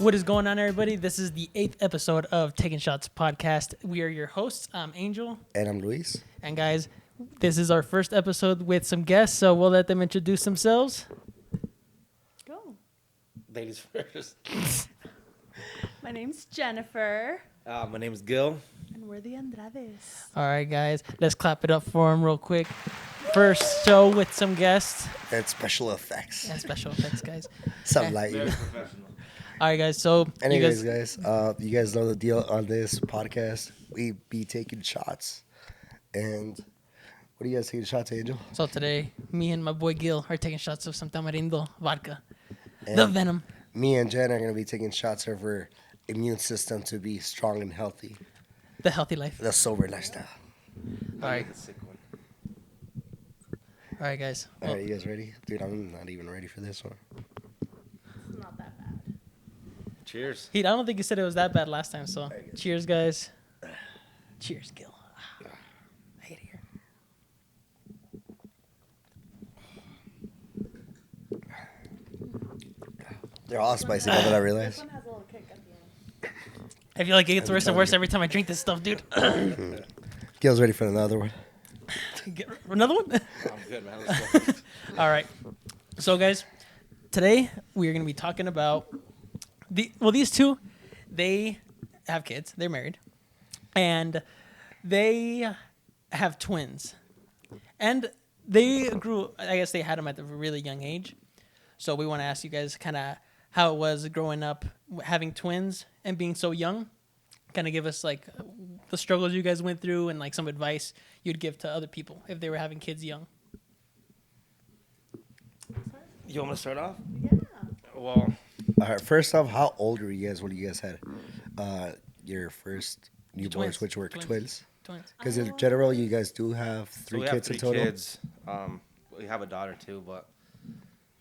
What is going on, everybody? This is the 8th episode of Taking Shots podcast. We are your hosts. I'm Angel. And I'm Luis. And guys, this is our first episode with some guests, so we'll let them introduce themselves. Go. Ladies first. My name's Jennifer. My name's Gil. And we're the Andrades. All right, guys, let's clap it up for them real quick. First show with some guests. And special effects. And special effects, guys. Some lighting. Very professional. All right, guys, so Anyways, guys, you guys know the deal on this podcast. We be taking shots. And what are you guys taking shots, Angel? So today, me and my boy Gil are taking shots of some tamarindo vodka. And The Venom. me and Jen are going to be taking shots of our immune system to be strong and healthy. The healthy life. The sober lifestyle. All right. The sick one. All right, guys. All right, you guys ready? Dude, I'm not even ready for this one. It's not that bad. Cheers. I don't think you said it was that bad last time, so cheers, guys. Cheers, Gil. I hate it here. They're all spicy, now that I This realize. one has a little kick at the end. I feel like it gets worse and worse every time I drink this stuff, dude. Gil's ready for another one. Get another one? I'm good, man. Let's go. All right. So, guys, today we are going to be talking about these two. They have kids. They're married, and they have twins. And they grew. I guess they had them at a really young age. So we want to ask you guys kind of how it was growing up, having twins and being so young. Kind of give us like the struggles you guys went through and like some advice you'd give to other people if they were having kids young. You want me to start off? Yeah. Well, All right, first off, how old were you guys when you guys had your first newborns, Twins. which were twins? Twins. Because in general, you guys do have so three we kids have in three total. kids. We have a daughter too, but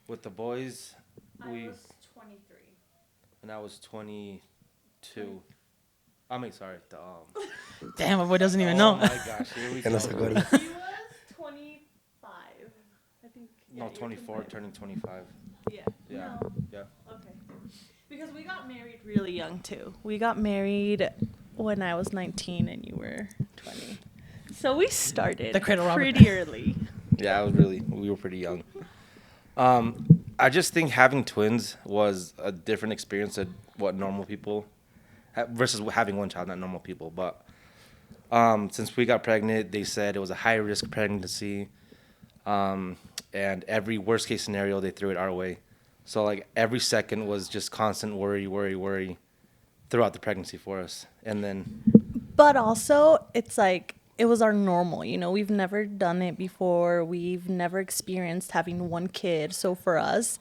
with the boys, I was 23. and I was 22. Sorry. Damn, my boy doesn't even Oh know. my gosh, here we And go. that's a good one. He was 25. I think. No, 24, turning 25. Yeah. Yeah. No. Yeah. Okay. Because we got married really young too. We got married when I was 19 and you were 20. So we started The cradle robber. pretty early. Yeah, we were pretty young. I just think having twins was a different experience than what normal people versus having one child, not normal people. But since we got pregnant, they said it was a high risk pregnancy, and every worst case scenario they threw it our way. So like every second was just constant worry throughout the pregnancy for us, and then But also, it's like, it was our normal, you know, we've never done it before. We've never experienced having one kid. So for us,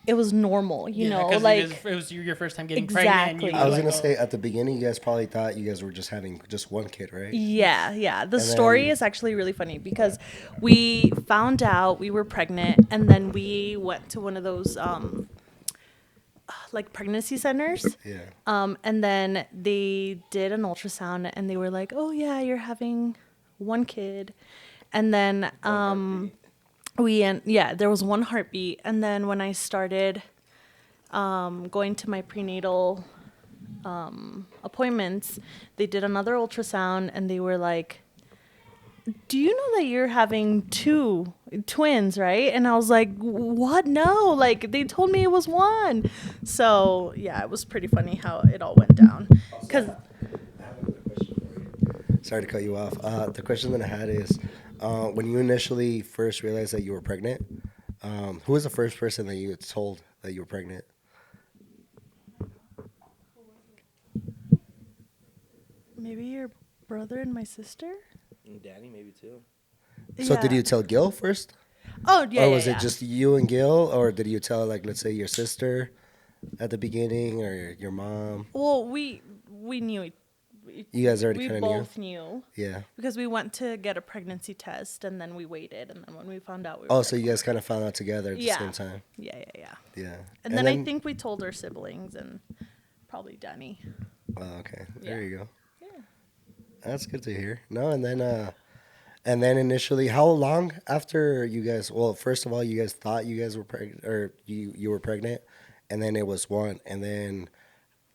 it was normal, you know, 'cause like, it was your first time getting Exactly. pregnant. I was like, gonna say at the beginning, you guys probably thought you guys were just having just one kid, right? yeah. The And story then- is actually really funny because we found out we were pregnant and then we went to one of those, like pregnancy centers. Yeah. And then they did an ultrasound and they were like, "Oh yeah, you're having one kid." And then there was one heartbeat. And then when I started going to my prenatal appointments, they did another ultrasound and they were like, "Do you know that you're having two twins, right?" And I was like, "What? No, like they told me it was one." So yeah, it was pretty funny how it all went down. Cause Sorry to cut you off. The question that I had is, when you initially first realized that you were pregnant, who was the first person that you had told that you were pregnant? maybe your brother and my sister. and Danny maybe too. So did Yeah. you tell Gil first? Oh yeah. Or was yeah, it just you and Gil? Or did you tell, like, let's say your sister at the beginning or your mom? Well, we knew it. You guys already We kind of knew? both knew Yeah. because we went to get a pregnancy test and then we waited and then when we found out we were Oh, so you pregnant. guys kind of found out together at the Yeah. same time. Yeah. Yeah. And then I think we told our siblings and probably Danny. Oh, okay. There Yeah. you go. Yeah. That's good to hear. No, and then initially, how long after you guys? Well, first of all, you guys thought you guys were pregnant, or you were pregnant, and then it was one, and then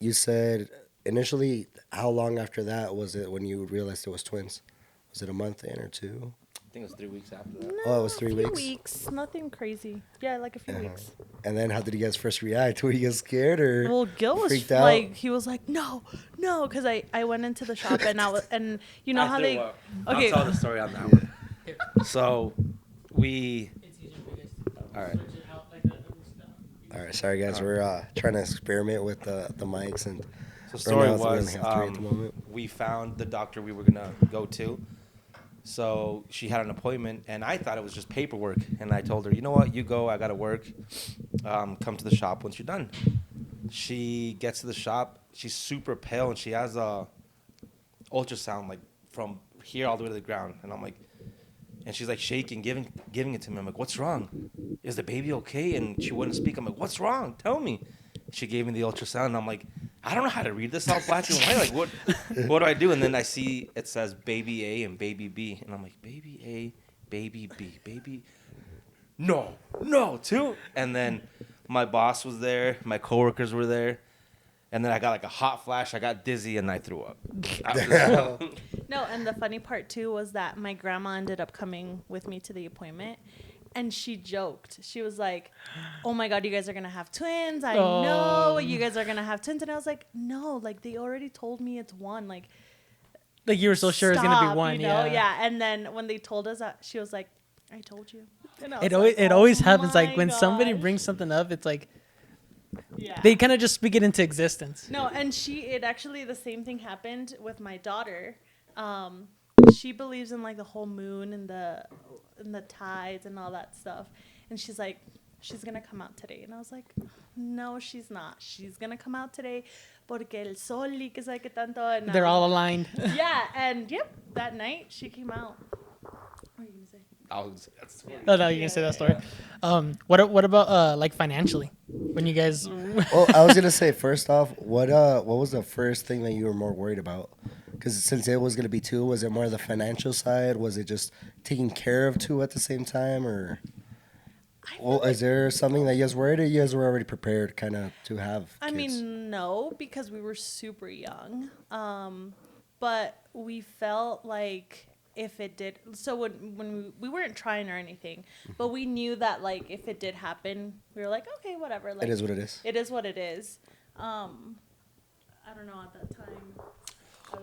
you said initially, how long after that was it when you realized it was twins? Was it a month in or two? I think it was 3 weeks after that. No, Oh, it was a 3 few weeks. weeks. Nothing crazy. Yeah, like a few weeks. And then how did you guys first react? Were you guys scared or Well, Gil was freaked out? like, he was like, no, no, because I went into the shop and and you know how they, okay, I'll tell the story on that one. So we. All right. All right, sorry guys, we're trying to experiment with the mics and. So story now it's was, only have three at the moment. we found the doctor we were gonna go to. So she had an appointment, and I thought it was just paperwork. And I told her, you know what, you go. I gotta work. Come to the shop once you're done. She gets to the shop. She's super pale, and she has a ultrasound like from here all the way to the ground. And I'm like, and she's like shaking, giving it to me. I'm like, what's wrong? Is the baby okay? And she wouldn't speak. I'm like, what's wrong? Tell me. She gave me the ultrasound, and I'm like, I don't know how to read this all black and white. Like, what do I do? And then I see it says baby A and baby B, and I'm like, baby A, baby B, baby. No, two. And then my boss was there, my coworkers were there, and then I got like a hot flash. I got dizzy and I threw up. no, and the funny part too was that my grandma ended up coming with me to the appointment. And she joked. She was like, oh my God, you guys are going to have twins. I know you guys are going to have twins. And I was like, no, like they already told me it's one. Like you were so sure it's gonna be one. You know? Yeah. Yeah. And then when they told us that, she was like, I told you. And I was It like, always oh happens. Like my when somebody gosh. brings something up, it's like Yeah. they kind of just speak it into existence. No, and it actually, the same thing happened with my daughter. She believes in like the whole moon and the tides and all that stuff. And she's like, she's going to come out today. And I was like, no, she's not. She's going to come out today porque el sol y que sabe qué tanto. And They're all aligned. Yeah. And yep, that night she came out. What are you going to say? Oh no, you can say that story. What about like financially? When you guys Well, I was gonna say first off, what was the first thing that you were more worried about? Because since it was gonna be two, was it more the financial side? Was it just taking care of two at the same time, or? Well, is there something that you guys worried, or you guys were already prepared, kind of, to have kids? I mean, no, because we were super young. But we felt like if it did, so when we weren't trying or anything, but we knew that like if it did happen, we were like, okay, whatever. Like, it is what it is. It is what it is. I don't know at that time.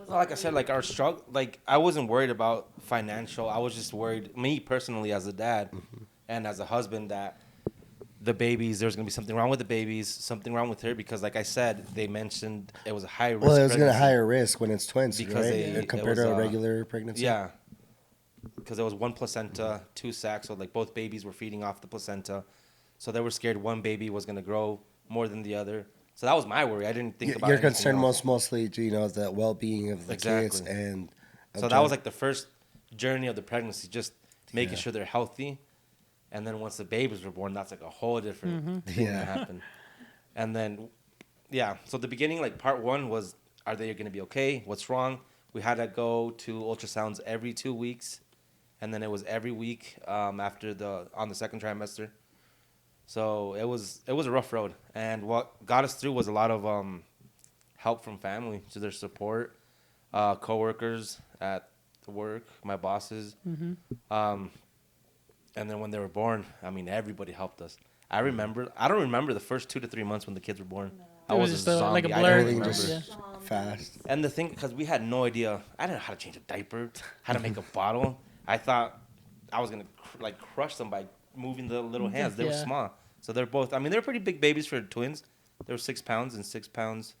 Well, like I said, like our struggle, like I wasn't worried about financial. I was just worried, me personally, as a dad and as a husband, that the babies, there's gonna be something wrong with the babies, something wrong with her, because like I said, they mentioned it was a high risk. Well, it was gonna pregnancy. higher risk when it's twins, Because right? Compared to a regular pregnancy. Yeah, because there was one placenta, 2 sacs, so like both babies were feeding off the placenta, so they were scared one baby was gonna grow more than the other. So that was my worry. I didn't think about. You're anything concerned else. mostly, the well-being of the kids Exactly. and. So that was like the first journey of the pregnancy, just making sure they're healthy. And then once the babies were born, that's like a whole different thing that happened. And then, yeah, so the beginning, like part one was, are they going to be okay? What's wrong? We had to go to ultrasounds every 2 weeks. And then it was every week on the second trimester. So it was a rough road. And what got us through was a lot of help from family, to their support, coworkers at work, my bosses. And then when they were born, I mean, everybody helped us. I don't remember the first 2 to 3 months when the kids were born. I It was was a just zombie. like a I blur. don't Everything remember. just fast. And the thing, because we had no idea, I didn't know how to change a diaper, how to make a bottle. I thought I was gonna crush them by moving the little hands. They were small, so they're both. I mean, they're pretty big babies for twins. They were 6 pounds and 6 pounds,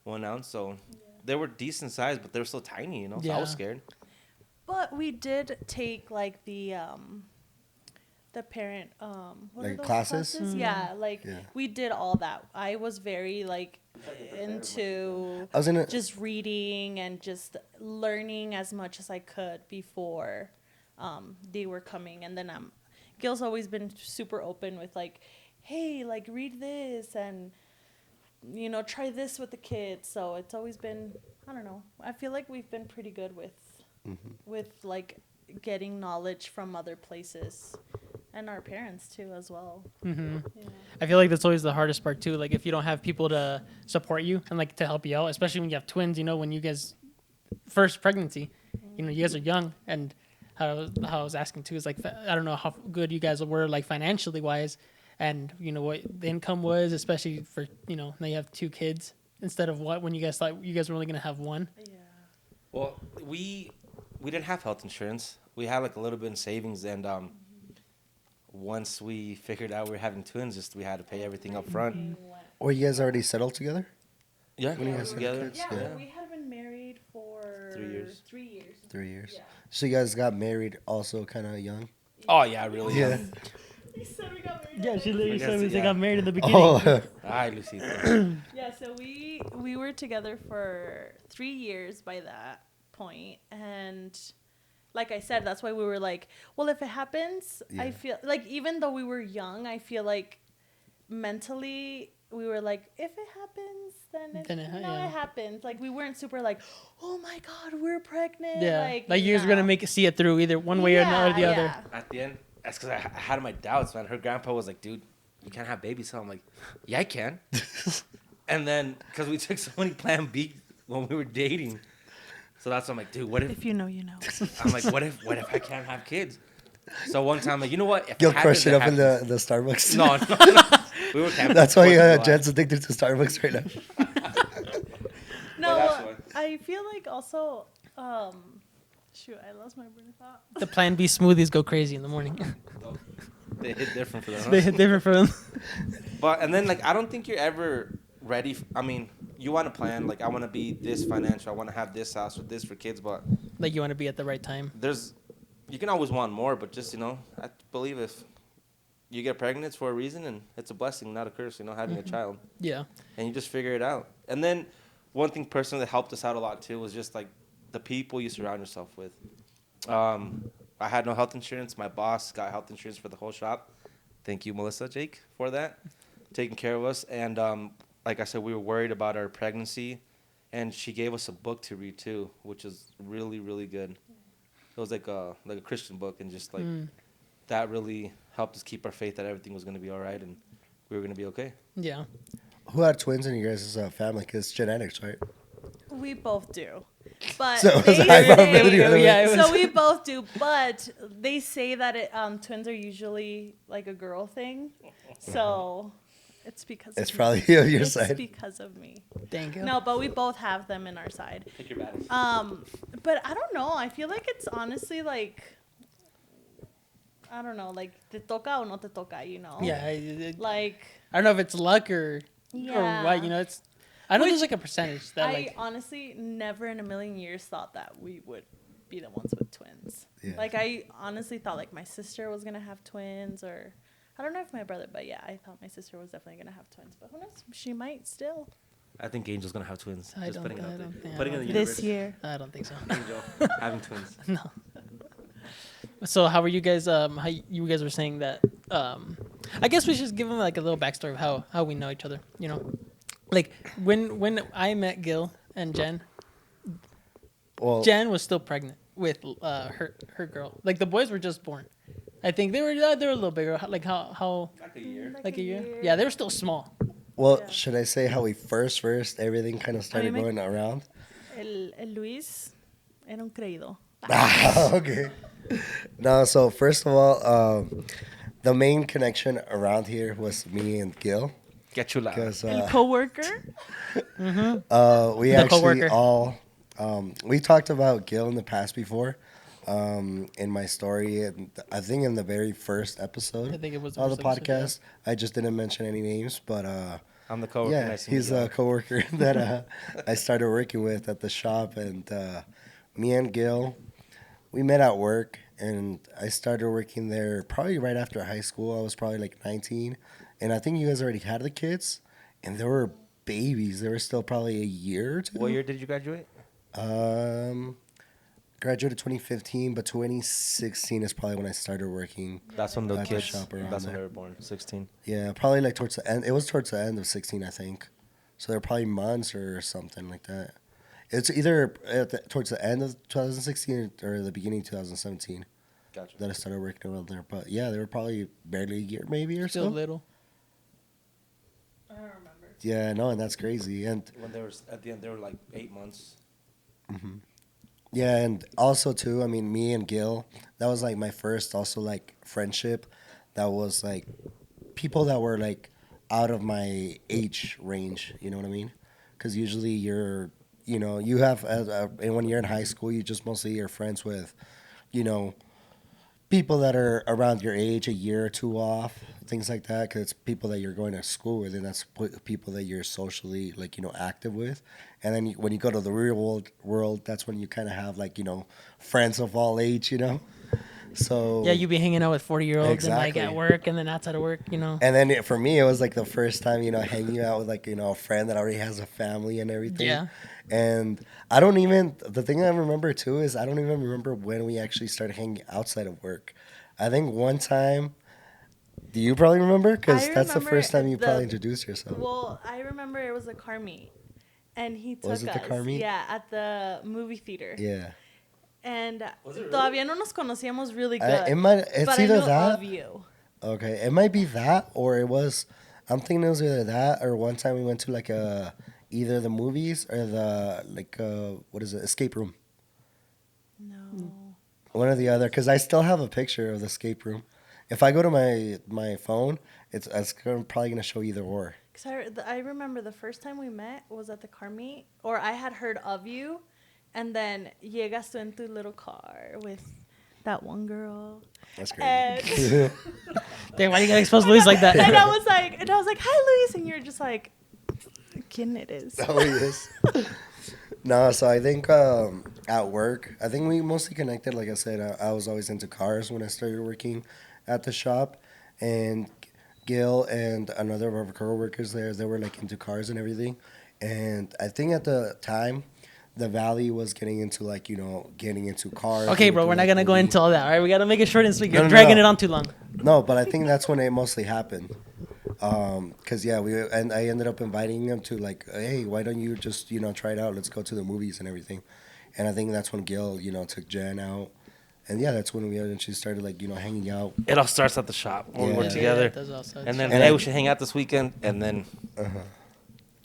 1 ounce. So they were decent size, but they were still tiny. So I was scared. But we did take like the parent what are Like those classes? Yeah, we did all that. I was very like into just reading and just learning as much as I could before they were coming. And then Gil's always been super open with like, hey, like read this and try this with the kids. So it's always been, I don't know, I feel like we've been pretty good with like getting knowledge from other places And our parents too, as well. Mm-hmm. Yeah. I feel like that's always the hardest part too. Like if you don't have people to support you and like to help you out, especially when you have twins. You know, when you guys first pregnancy, you know, you guys are young, and how I was asking too is like I don't know how good you guys were like financially wise, and you know what the income was, especially for now you have two kids instead of what when you guys thought you guys were only gonna have one. Yeah. Well, we didn't have health insurance. We had like a little bit in savings, and once we figured out we were having twins, just we had to pay everything up front. Or you guys already settled together? Yeah, When you guys had together. kids? Yeah, Yeah. we had been married for 3 years. 3 years. 3 years. Yeah. So you guys got married also kind of young? Oh yeah, really. Yeah. He said we got married. Yeah, she literally I guess, said they yeah. got married in the beginning. Oh, Hi, Lucy. Yeah, so we were together for 3 years by that point, and like I said, that's why we were like, well, if it happens, I Yeah. feel like even though we were young, I feel like mentally we were like, if it happens, then it yeah. happens. Like we weren't super like, oh my god, we're pregnant. Yeah, like you guys were no. gonna make it see it through either one way or the other. Yeah. At the end, that's because I had my doubts, man. Her grandpa was like, dude, you can't have babies. So I'm like, yeah, I can. And then, because we took so many Plan B when we were dating. So that's why I'm like, dude, what if, If you know, you know. I'm like, what if I can't have kids? So one time, like, you know what? If you'll happens, crush it up in happens. the Starbucks. No. We were camping. That's why 4th of July. Jen's addicted to Starbucks right now. No, that's why. I feel like also, shoot, I lost my brain of thought. The Plan B smoothies go crazy in the morning. They hit different for them. Huh? They hit different for them. But and then like I don't think you're ever ready. I mean, you want to plan like I want to be this financial. I want to have this house with this for kids. But Like you want to be at the right time. you can always want more. But just I believe if you get pregnant, it's for a reason, and it's a blessing, not a curse. Having a child, Yeah. and you just figure it out. And then one thing personally that helped us out a lot too was just like the people you surround yourself with. I had no health insurance. My boss got health insurance for the whole shop. Thank you, Melissa, Jake, for that, taking care of us. And like I said, we were worried about our pregnancy, and she gave us a book to read too, which is really, really good. It was like a Christian book, and just like that really helped us keep our faith that everything was going to be all right and we were going to be okay. Yeah. Who had twins in your guys' family? Because genetics, right? We both do. But So it was they a high say- probability of Yeah, it was. so we both do, but they say that twins are usually like a girl thing. So it's because It's of probably me. on your It's side. because of me. Thank you. No, but we both have them in our side. Take your battles. But I don't know. I feel like it's honestly like, I don't know, like te toca o no te toca, Yeah. Like, I don't know if it's luck or yeah. what. It's. I know Which there's like a percentage that I like. honestly never in a million years thought that we would be the ones with twins. Yeah. Like I honestly thought like my sister was gonna have twins, or I don't know if my brother, but yeah, I thought my sister was definitely gonna have twins. But who knows? She might still I think Angel's going to have twins. I Just don't putting it think- out I there. don't think- I Putting it in don't the this universe. year. I don't think so. Angel having twins. No. So how were you guys? How you guys were saying that? I guess we should just give them like a little backstory of how we know each other. Like when I met Gil and Jen, Well, Jen was still pregnant with her girl. Like the boys were just born. I think they were a little bigger. Like how Like a year. like a year? Yeah, they were still small. well, Yeah. should I say how we first everything kind of started me- going around? El Luis era un creído. Okay. No, so first of all, the main connection around here was me and Gil. Get you loud. Because El coworker. we The actually coworker. all we talked about Gil in the past before in my story, and I think in the very first episode I think it was the of the first episode, podcast. I just didn't mention any names, but I'm the coworker. yeah, Nice to meet he's you. a coworker that I started working with at the shop, and me and Gil, we met at work, and I started working there probably right after high school. I was probably like 19, and I think you guys already had the kids, and they were babies. They were still probably a year or two. What year did you graduate? Graduated 2015, but 2016 is probably when I started working. That's when the At the kids. shop around That's when there. they were born. 16. Yeah, probably like towards the end. It was towards the end of 16, I think. So they're probably months or something like that. It's either towards the end of 2016 or the beginning of 2017. Gotcha. that I started working around there. But yeah, they were probably barely a year, maybe or Still so. little. I don't remember. Yeah, no, and that's crazy. And When they were at the end, they were like 8 months. yeah, and also too, I mean, me and Gil, that was like my first also like friendship. That was like people that were like out of my age range. You know what I mean? Because usually you have and when you're in high school, you just mostly are friends with, you know, people that are around your age, a year or two off, things like that. Because it's people that you're going to school with, and that's people that you're socially like active with. And then when you go to the real world, that's when you kind of have like friends of all age. So Yeah, you be hanging out with 40-year-olds and like Exactly. at work and then outside of work. And then for me, it was like the first time hanging out with like a friend that already has a family and everything. Yeah. And the thing I remember too is I don't even remember when we actually started hanging outside of work. I think one time, do you probably remember? Because I that's the remember first time you the- probably introduced yourself. Well, I remember it was a car meet, and he took Was it us. the car meet? Yeah, at the movie theater. Yeah. And Was it really? todavía no nos conocíamos really good. It's but either I knew that. of you. Okay, it might be that, or I'm thinking it was either that, or one time we went to like either the movies or the what is it, escape room. No. One or the other, because I still have a picture of the escape room. If I go to my phone, it's probably gonna show either or. Because I remember the first time we met was at the car meet, or I had heard of you, and then llegaste en tu little car with that one girl. That's And, crazy. Damn, why you gotta expose Luis like that? and I was like, hi, Luis, and you're just like, ¿quién eres? Oh yes. No, so I think at work, I think we mostly connected. Like I said, I was always into cars when I started working at the shop, and Gil and another of our coworkers there, they were like into cars and everything. And I think at the time, the Valley was getting into getting into cars. Okay, bro, we're not gonna go into all that. All right, we gotta make it short and sweet. You're No, no, dragging no. it on too long. No, but I think that's when it mostly happened. Cause yeah, I ended up inviting him to like, hey, why don't you just try it out? Let's go to the movies and everything. And I think that's when Gil took Jen out, and yeah, that's when we eventually started like hanging out. It all starts at the shop when we Yeah. work together. It does also. And then, And hey, I- we should hang out this weekend. And then,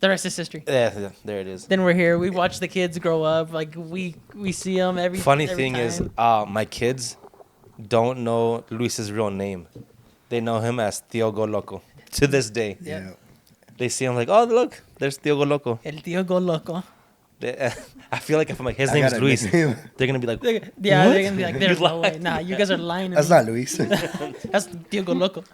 The rest is history. yeah, there it is. Then we're here. We watch the kids grow up. Like we see them every. Funny every thing is, time. my kids don't know Luis's real name. They know him as Tío Go Loco to this day. Yeah. They see him like, oh, look, there's Tío Go Loco. El tío go loco. I feel like if I'm like, his I name is got a Luis, nickname. they're going to be like, Yeah, what? they're gonna be like, "There's You no way." lied. Nah, you guys are lying. to That's me. not Luis. That's tío go loco.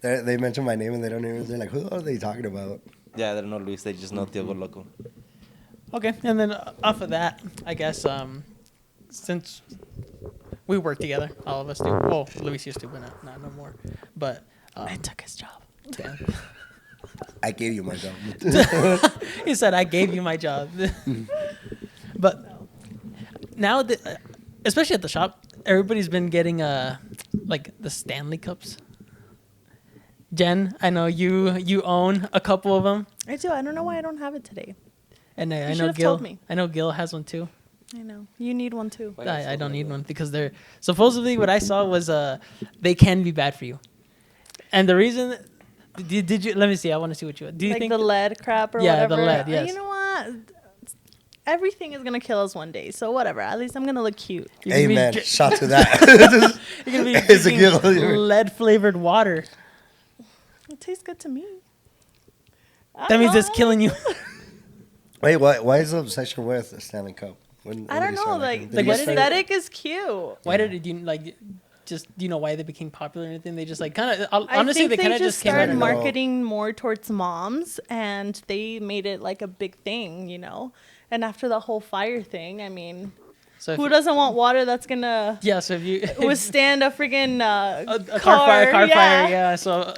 They mention my name and they don't even. They're like, who are they talking about? Yeah, they don't know Luis. They just know Tío Go Loco. Okay, and then off of that, I guess since we work together, all of us do. Well, Luis used to, but not no more. But I took his job. damn. I gave you my job. He said, "I gave you my job." But now, especially at the shop, everybody's been getting like the Stanley Cups. Jen, I know you own a couple of them, I do. I don't know why I don't have it today. and I You know should've Gil. told me. I know Gil has one too. I know. You need one too. I don't need one because they're supposedly what I saw was they can be bad for you, and the reason. Did you? Let me see. I want to see what you. Do you Like think the lead crap or Yeah, the whatever. lead, yes. You know what? Everything is gonna kill us one day. So whatever. At least I'm gonna look cute. you're gonna be Amen. dr- Shot to that. You're gonna be It's a drinking Gil. lead flavored water. It tastes good to me. That means it's know. killing you. Wait, why is the obsession with the Stanley Cup? When I did don't you know. start Like liking the it? Did you start- aesthetic is cute. Why did it? Do you like? Just do you know why they became popular or anything? They just like kind of I honestly think they kind of just just came out started of mar- nowhere. marketing more towards moms, and they made it like a big thing, you know. And after the whole fire thing, I mean, So if who you- doesn't want water that's gonna Yeah, so if you withstand a freaking a car fire, yeah. yeah. So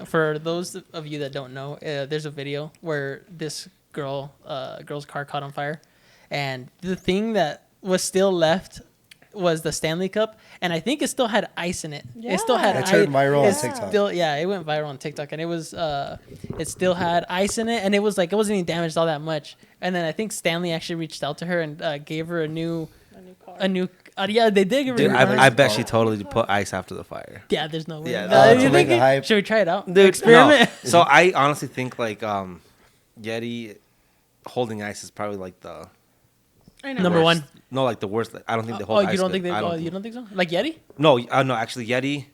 for those of you that don't know, there's a video where this girl's car caught on fire, and the thing that was still left was the Stanley Cup, and I think it still had ice in it. It still had Yeah. It turned viral on it's TikTok. Still, yeah, it went viral on TikTok, and it was it still had ice in it, and it was like it wasn't even damaged all that much. And then I think Stanley actually reached out to her and gave her a new Yeah, they did. Dude, Really I nice. bet she totally put ice after the fire. Yeah, there's no way. Yeah, No, to you make think- a hype. Should we try it out? Dude, Experiment. no. So I honestly think like Yeti holding ice is probably like the I know. Number worst. one. No, like the worst. I don't think they hold Oh, ice. you don't good. think they? I don't Oh, you don't think so? Like Yeti? No, no. Actually, Yeti.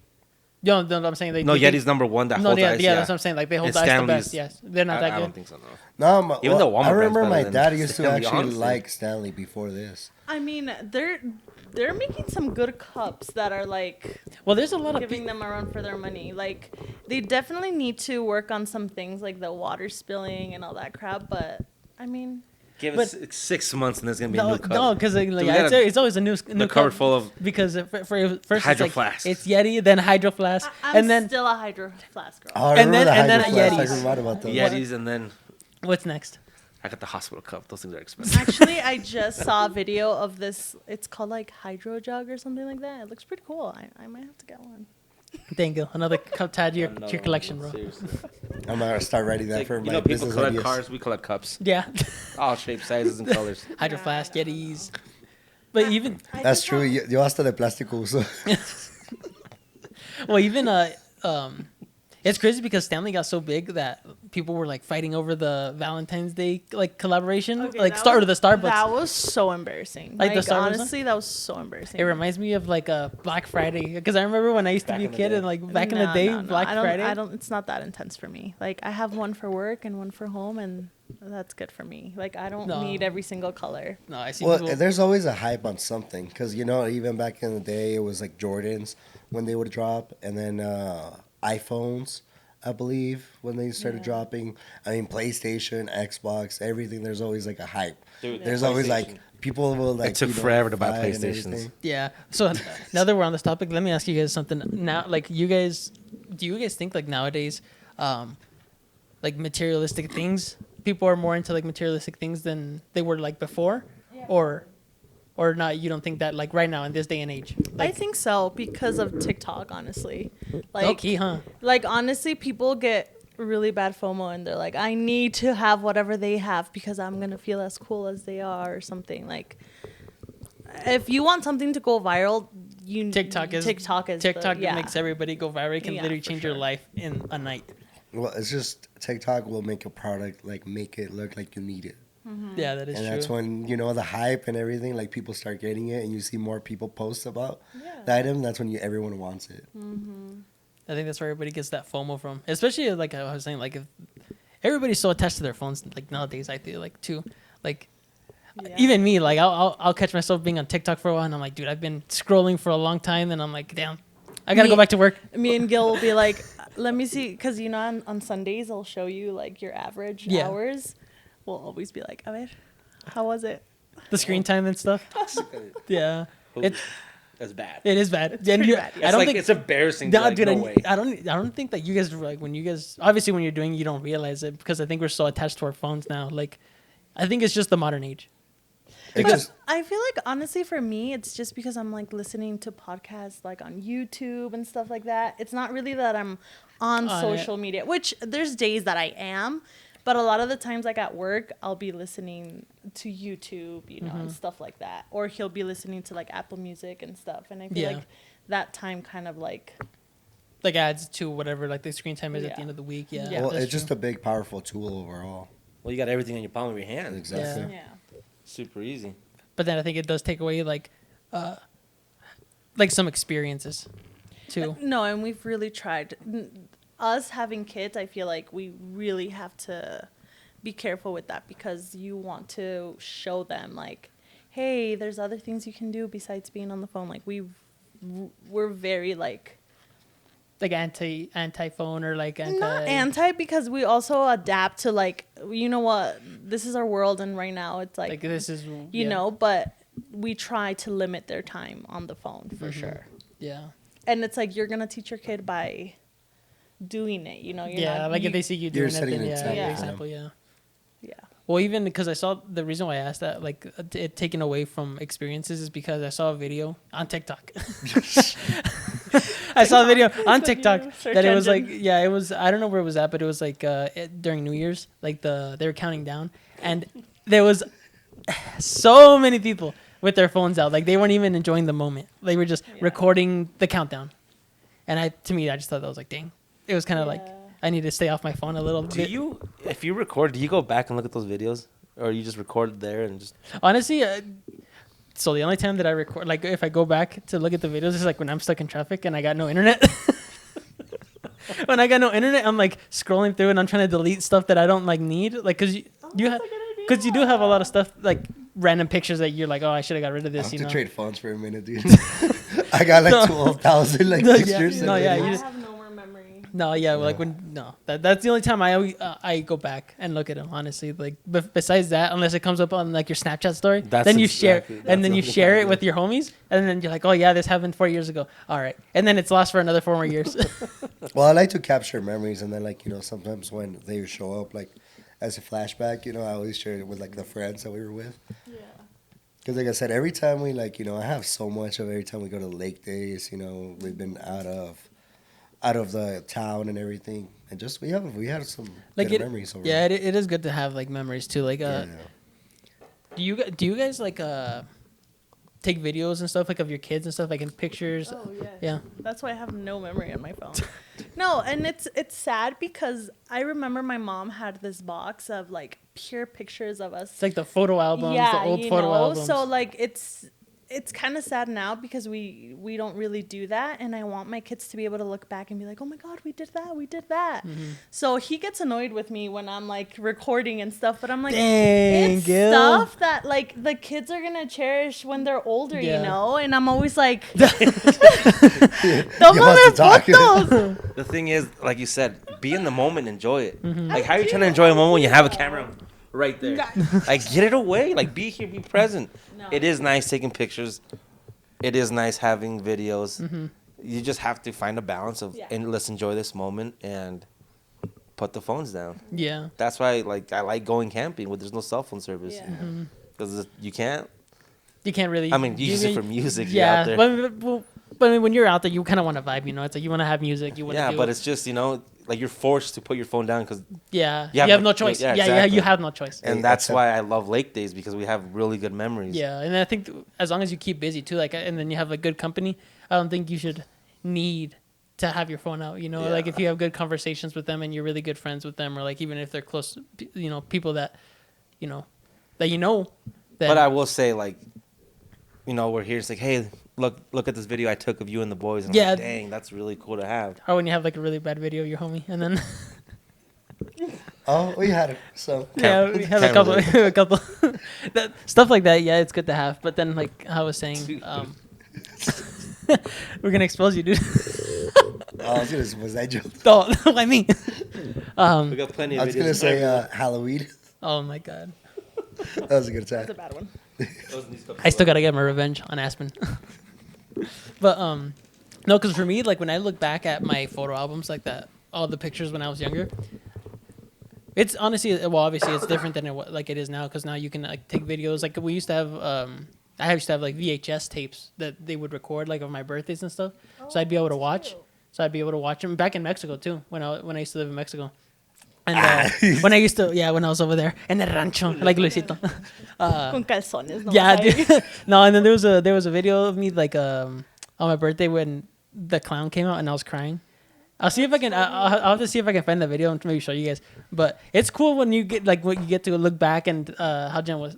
No, no, I'm saying they. No, they Yeti's think- number one that No, holds yeah, ice. yeah, that's what I'm saying. Like they hold And the ice the Stanley's- best. Yes, they're not that I good. don't think so. No, Even though Walmart I remember brand's my better dad than used to Stanley, actually honestly. like Stanley before this. I mean, they're making some good cups that are like Well, there's a lot of giving them a run for their money. Like they definitely need to work on some things like the water spilling and all that crap. But I mean, Give But- it 6 months and there's gonna be a no, new cup. no, because like, we yeah, gotta- it's always a new the cupboard full of because for first Hydro it's like, Flask. it's Yeti, then Hydro Flask, I'm and then still a hydro flask girl. Oh, I And remember then- the and then Hydro Flask. Yetis. I forgot about those. Yetis, and then what's next? I got the hospital cup. Those things are expensive. Actually, I just saw a video of this. It's called like hydro jug or something like that. It looks pretty cool. I might have to get one. Thank you. Another cup to add to your collection, bro. Seriously. I'm gonna start writing that Like, for you my know, people business collect ideas. cars. We collect cups. Yeah, All shapes, sizes, and colors. Hydro Yeah, Flask, yeah. Yetis. But even That's true. Yo hasta de plástico uso. well, even it's crazy because Stanley got so big that people were like fighting over the Valentine's Day like collaboration, Okay, like that start was- with the Starbucks. That was so embarrassing. Like the Starbucks one? honestly, that was so embarrassing. It reminds me of like a Black Friday because I remember when I used to Back be a in the kid day. and like back in the No, day, no, no. Black I don't, Friday. I don't. It's not that intense for me. Like I have one for work and one for home, and that's good for me. Like I don't No. need every single color. No, I see. Well, people, there's always a hype on something because you know even back in the day it was like Jordans when they would drop, and then iPhones, I believe, when they started Yeah. dropping. I mean, PlayStation, Xbox, everything. There's always like a hype. Dude, There's always like PlayStation. people will like. It took you know, forever to buy fight and PlayStations. everything. yeah. So now that we're on this topic, let me ask you guys something. Now, like you guys, do you guys think like nowadays, like materialistic things, people are more into like materialistic things than they were like before, or not? You don't think that like right now in this day and age? I Like, think so because of TikTok. Honestly, like low key, huh? like honestly, people get really bad FOMO and they're like, I need to have whatever they have because I'm gonna feel as cool as they are or something. Like, if you want something to go viral, TikTok is yeah. makes everybody go viral. It can Yeah, literally for change your sure. life in a night. Well, it's just TikTok will make a product like make it look like you need it. Yeah, that is And true. that's when you know the hype and everything. Like people start getting it, and you see more people post about Yeah. the item. That's when everyone wants it. I think that's where everybody gets that FOMO from. Especially like I was saying, like if everybody's so attached to their phones, like nowadays, I feel like too, like Yeah. even me, like I'll catch myself being on TikTok for a while, and I'm like, dude, I've been scrolling for a long time, and I'm like, damn, I gotta Me- go back to work. Me and Gil will be like, let me see, because you know on Sundays they'll show you like your average Yeah. hours. We'll always be like, a ver, how was it? The screen time and stuff. Yeah, it That's bad. it is bad. It's And pretty you, bad, yeah. I It's don't like think. it's embarrassing. No, Like, dude, no way. I don't think that you guys like when you guys obviously when you're doing it, you don't realize it because I think we're so attached to our phones now. Like, I think it's just the modern age. It But just I feel like honestly for me, it's just because I'm like listening to podcasts like on YouTube and stuff like that. It's not really that I'm on Oh, social media, which there's days that I am, but a lot of the times like at work, I'll be listening to YouTube, you know, and stuff like that. Or he'll be listening to like Apple Music and stuff. And I feel Yeah. like that time kind of like Like adds to whatever like the screen time is at the Yeah. end of the week. Yeah, Yeah. well, that's it's just true. a big, powerful tool overall. Well, you got everything in your palm of your hand. Exactly. yeah. Super easy. But then I think it does take away like some experiences too. No, and we've really tried. Us having kids, I feel like we really have to be careful with that because you want to show them like, hey, there's other things you can do besides being on the phone. Like we're very like Like anti phone or like anti. not anti because we also adapt to like, you know what, this is our world and right now it's like, Like this is you know, but we try to limit their time on the phone for sure. Yeah. And it's like you're gonna teach your kid by doing it, you know. You're Yeah, not, like you, if they see you You're doing it, setting then an yeah, example for example, yeah. yeah. Well, even because I saw the reason why I asked that, like it taken away from experiences, is because I saw a video on TikTok. I saw a video on the TikTok new search that it was like, engine. yeah, it was. I don't know where it was at, but it was like during New Year's, like they were counting down, and there was so many people with their phones out. Like they weren't even enjoying the moment. They were just recording the countdown. And to me, I just thought that was like, dang. It was kind of like I need to stay off my phone a little bit. If you record, do you go back and look at those videos, or you just record there and just? Honestly, so the only time that I record, like if I go back to look at the videos, is like when I'm stuck in traffic and I got no internet. When I got no internet, I'm like scrolling through and I'm trying to delete stuff that I don't like need, like because you do have a lot of stuff like random pictures that you're like, oh, I should have got rid of this. I have you to know? Trade phones for a minute, dude. I got like 12,000 like pictures. No, yeah, I have no more memory. No, yeah, like that's the only time I go back and look at them. Honestly, like besides that, unless it comes up on like your Snapchat story, then you share it with your homies, and then you're like, oh yeah, this happened 4 years ago. All right, and then it's lost for another 4 more years. Well, I like to capture memories, and then like sometimes when they show up like as a flashback, I always share it with like the friends that we were with. Yeah. Because like I said, every time we I have so much of every time we go to lake days, we've been out of the town and everything, and just we have some like good memories. Over yeah, it is good to have like memories too. Like, do you guys like take videos and stuff like of your kids and stuff like in pictures? Oh yeah. Yeah. That's why I have no memory on my phone. No, and it's sad because I remember my mom had this box of like pure pictures of us. It's like the photo albums, the old photo albums. So like it's kind of sad now because we don't really do that, and I want my kids to be able to look back and be like, oh my god, we did that. Mm-hmm. So he gets annoyed with me when I'm like recording and stuff, but I'm like, dang, it's Gil. stuff that like the kids are gonna cherish when they're older, and I'm always like, wants to talk. The thing is, like you said, be in the moment, enjoy it. Mm-hmm. Like how are you trying to enjoy a moment when you have a camera right there? Like get it away. Like be here, be present. No. It is nice taking pictures. It is nice having videos. Mm-hmm. You just have to find a balance of and let's enjoy this moment and put the phones down. Yeah. That's why I like going camping where there's no cell phone service. Yeah. Because you can't really. I mean, you use it for music. Yeah. You're out there. But I mean, when you're out there, you kind of want to vibe. It's like you want to have music. You want to. Yeah, but it's just like you're forced to put your phone down because you have no choice. Yeah, exactly. You have no choice. And that's why I love lake days because we have really good memories. Yeah, and I think as long as you keep busy too, like, and then you have a good company, I don't think you should need to have your phone out. Like if you have good conversations with them and you're really good friends with them, or like even if they're close, people that, But I will say we're here. It's like, hey, look at this video I took of you and the boys. And I'm like, dang, that's really cool to have. Or when you have like a really bad video of your homie, and then. Oh, we had it. So yeah, we have a couple, stuff like that. Yeah, it's good to have. But then, like I was saying, we're gonna expose you, dude. Was that joke? Oh, I mean, we got plenty of. I was gonna say Halloween. Oh my god, that was a good time. That's a bad one. I still gotta get my revenge on Aspen. But no, because for me, like when I look back at my photo albums, like that, all the pictures when I was younger, it's honestly, obviously it's different than it is now, because now you can like take videos. Like we used to have, I used to have like VHS tapes that they would record like of my birthdays and stuff. So I'd be able to watch. So I'd be able to watch them back in Mexico too, when I used to live in Mexico. And when I was over there in the rancho, like Luisito. Con calzones, no. Yeah, dude. No, and then there was a video of me like on my birthday when the clown came out and I was crying. I'll see if I can. I'll have to see if I can find the video and maybe show you guys. But it's cool when you get what you get to look back and how Jen was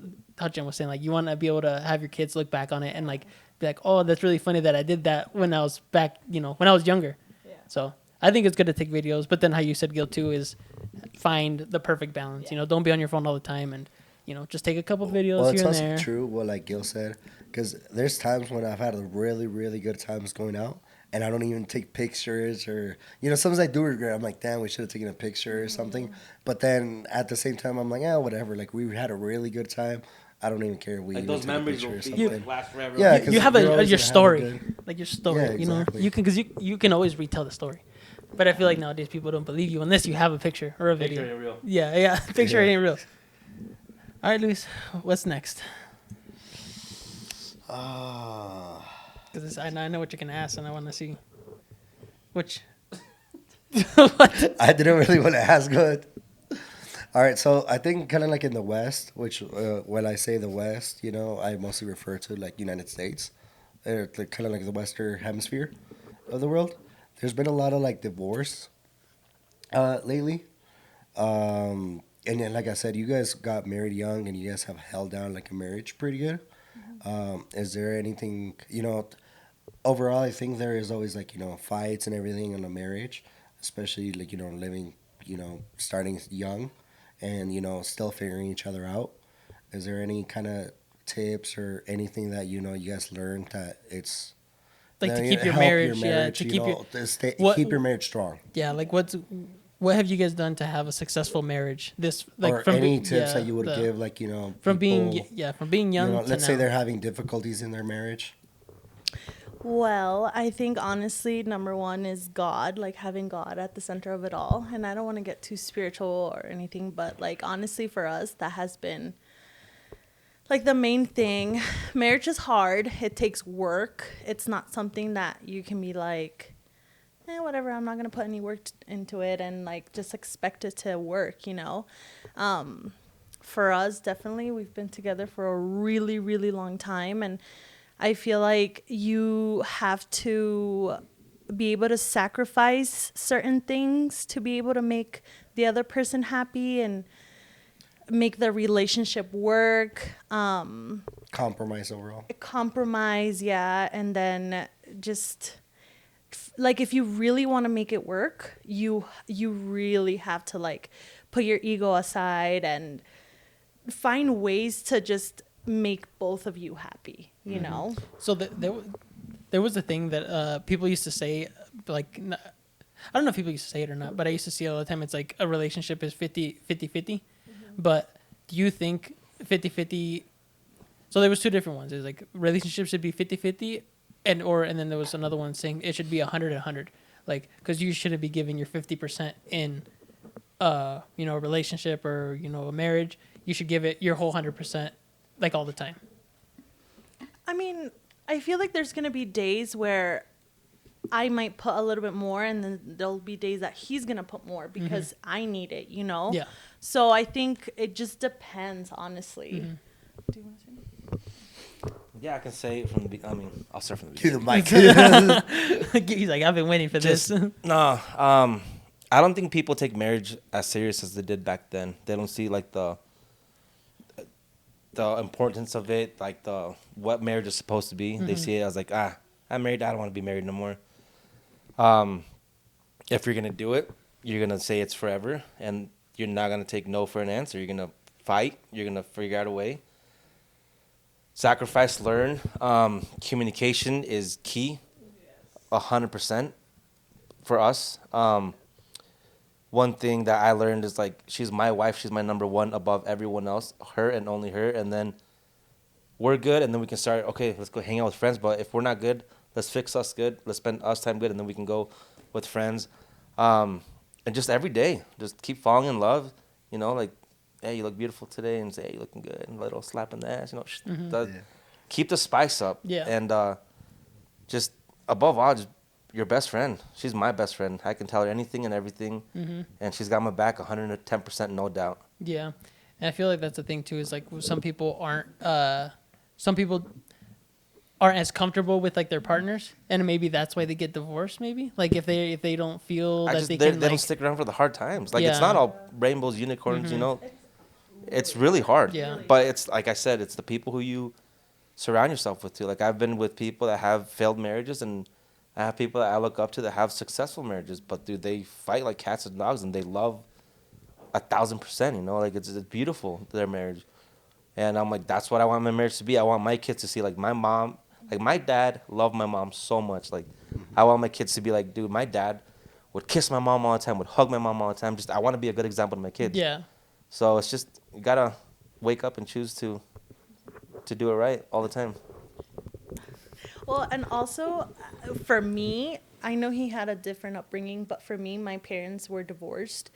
saying, like you want to be able to have your kids look back on it and like be like, oh, that's really funny that I did that when I was back, when I was younger. Yeah. So I think it's good to take videos, but then how you said, Gil, too, is find the perfect balance. Yeah. Don't be on your phone all the time, and just take a couple videos here and there. It's also true what like Gil said, because there's times when I've had really, really good times going out, and I don't even take pictures, or sometimes I do regret. I'm like, damn, we should have taken a picture or something. But then at the same time, I'm like, yeah, whatever. Like we had a really good time. I don't even care if we like even those take memories a will picture or something. last forever. Yeah, you have your story, like your story. Yeah, exactly. You can, because you can always retell the story. But I feel like nowadays people don't believe you unless you have a picture or a video. Picture ain't real. Yeah, picture ain't real. All right, Luis, what's next? Because I know what you're gonna ask, and I want to see which. What? I didn't really want to ask, but All right, so I think kind of like in the West, which when I say the West, I mostly refer to like United States, kind of like the Western hemisphere of the world. There's been a lot of like divorce lately, and then like I said, you guys got married young, and you guys have held down like a marriage pretty good. Is there anything overall? I think there is always like fights and everything in a marriage, especially like living starting young and still figuring each other out. Is there any kind of tips or anything that you guys learned that it's Like to that keep your help marriage, yeah, to keep your what keep your marriage strong? yeah, like what have you guys done to have a successful marriage? This like Or from any be- tips yeah, that you would the- give, like from being people, from being young to let's now. say they're having difficulties in their marriage. Well, I think honestly, number one is God, like having God at the center of it all. And I don't want to get too spiritual or anything, but like honestly, for us, that has been like the main thing. Marriage is hard, it takes work. It's not something that you can be like, whatever, I'm not going to put any work into it and like just expect it to work. For us, definitely, we've been together for a really, really long time. And I feel like you have to be able to sacrifice certain things to be able to make the other person happy and make the relationship work. Compromise overall. Compromise, yeah. And then just like if you really want to make it work, you really have to like put your ego aside and find ways to just make both of you happy, So there was a thing that people used to say, like, I don't know if people used to say it or not, but I used to see all the time. It's like a relationship is 50-50. But do you think 50-50? So there was two different ones. It's like relationships should be 50-50, and then there was another one saying it should be 100-100. Like, because you shouldn't be giving your 50% in, a relationship or a marriage. You should give it your whole 100%, like all the time. I mean, I feel like there's going to be days where I might put a little bit more, and then there'll be days that he's going to put more because I need it, Yeah. So I think it just depends, honestly. Do you want to say anything? Yeah, I can say from the. I mean, I'll start from the Cue the beginning. mic. He's like, I've been waiting for this. No, I don't think people take marriage as serious as they did back then. They don't see like the importance of it, like what marriage is supposed to be. They see it as like, I'm married, I don't want to be married no more. If you're gonna do it, you're gonna say it's forever, and you're not gonna take no for an answer. You're gonna fight. You're gonna figure out a way. Sacrifice, learn. Communication is key, 100% for us. One thing that I learned is like she's my wife. She's my number one above everyone else. Her and only her. And then we're good, and then we can start. Okay, let's go hang out with friends. But if we're not good, let's fix us good. Let's spend us time good, and then we can go with friends. And just every day, just keep falling in love. Like, hey, you look beautiful today, and say, hey, you're looking good, and a little slap in the ass. Keep the spice up. Yeah. And just above all, just your best friend. She's my best friend. I can tell her anything and everything, and she's got my back 110%, no doubt. Yeah, and I feel like that's the thing too. Is like some people aren't as comfortable with like their partners, and maybe that's why they get divorced. Maybe like if they don't feel that they can. They don't stick around for the hard times. Like Yeah. it's not all rainbows, unicorns. It's really hard. Yeah. But it's like I said, it's the people who you surround yourself with too. Like I've been with people that have failed marriages, and I have people that I look up to that have successful marriages. But dude, they fight like cats and dogs, and they love 1,000%. Like it's beautiful, their marriage. And I'm like, that's what I want my marriage to be. I want my kids to see like my mom, like my dad loved my mom so much. Like I want my kids to be like, dude, my dad would kiss my mom all the time, would hug my mom all the time. Just I want to be a good example to my kids. Yeah. So it's just you gotta wake up and choose to do it right all the time. Well, and also for me, I know he had a different upbringing, but for me, my parents were divorced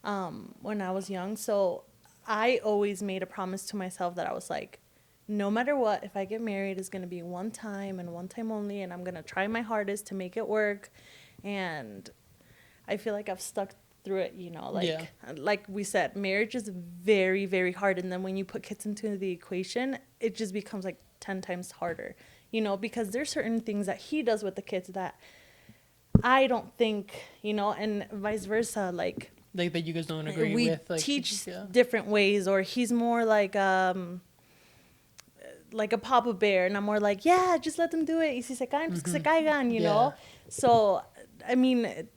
when I was young. So I always made a promise to myself that I was like, no matter what, if I get married, it's going to be one time and one time only, and I'm going to try my hardest to make it work. And I feel like I've stuck through it, you know, like Yeah. like we said, marriage is very, very hard. And then when you put kids into the equation, it just becomes like 10 times harder, you know, because there's certain things that he does with the kids that I don't think, you know, and vice versa. Like that you guys don't agree we with. Like, teach yeah. different ways, or he's more like a Papa Bear, and I'm more like, yeah, just let them do it. Y si se caen, pues que se caigan, you know? So, I mean,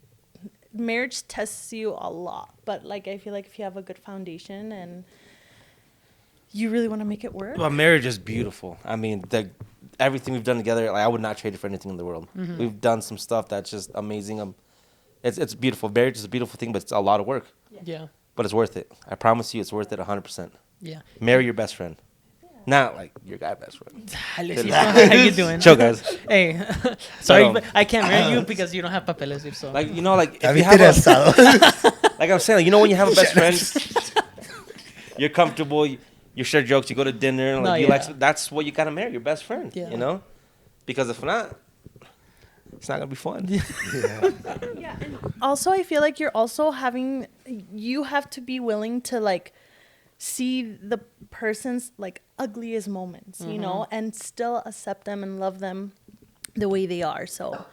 marriage tests you a lot, but like, I feel like if you have a good foundation and you really want to make it work. Well, marriage is beautiful. I mean, everything we've done together, like, I would not trade it for anything in the world. We've done some stuff that's just amazing. It's beautiful. Marriage is a beautiful thing, but it's a lot of work. Yeah. But it's worth it. I promise you, it's worth it 100%. Yeah. Marry your best friend. Not like your guy best friend. How you doing? Chill, guys. Hey, sorry, But, but I can't marry you because you don't have papeles. So. Like, you know, like, if you have like I'm saying, like, you know, when you have a best friend, you're comfortable, you share jokes, you go to dinner, like, that's what you gotta marry, your best friend, you know? Because if not, it's not gonna be fun. Yeah, and also I feel like you have to be willing to like see the person's like ugliest moments, you know, and still accept them and love them the way they are. So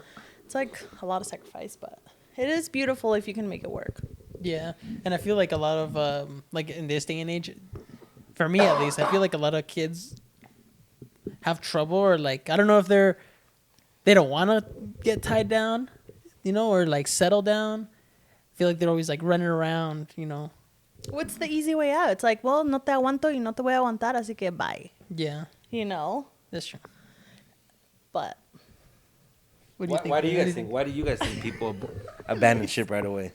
it's like a lot of sacrifice, but it is beautiful if you can make it work. Yeah, and I feel like a lot of like in this day and age, for me at least, I feel like a lot of kids have trouble, or like I don't know if they don't want to get tied down, you know, or like settle down. I feel like they're always like running around, you know. What's the easy way out? It's like, well, no te aguanto y no te voy a aguantar, así que bye. Yeah, You know? that's true. But What do you think? Why do you guys think? Why do you guys think people abandon ship right away?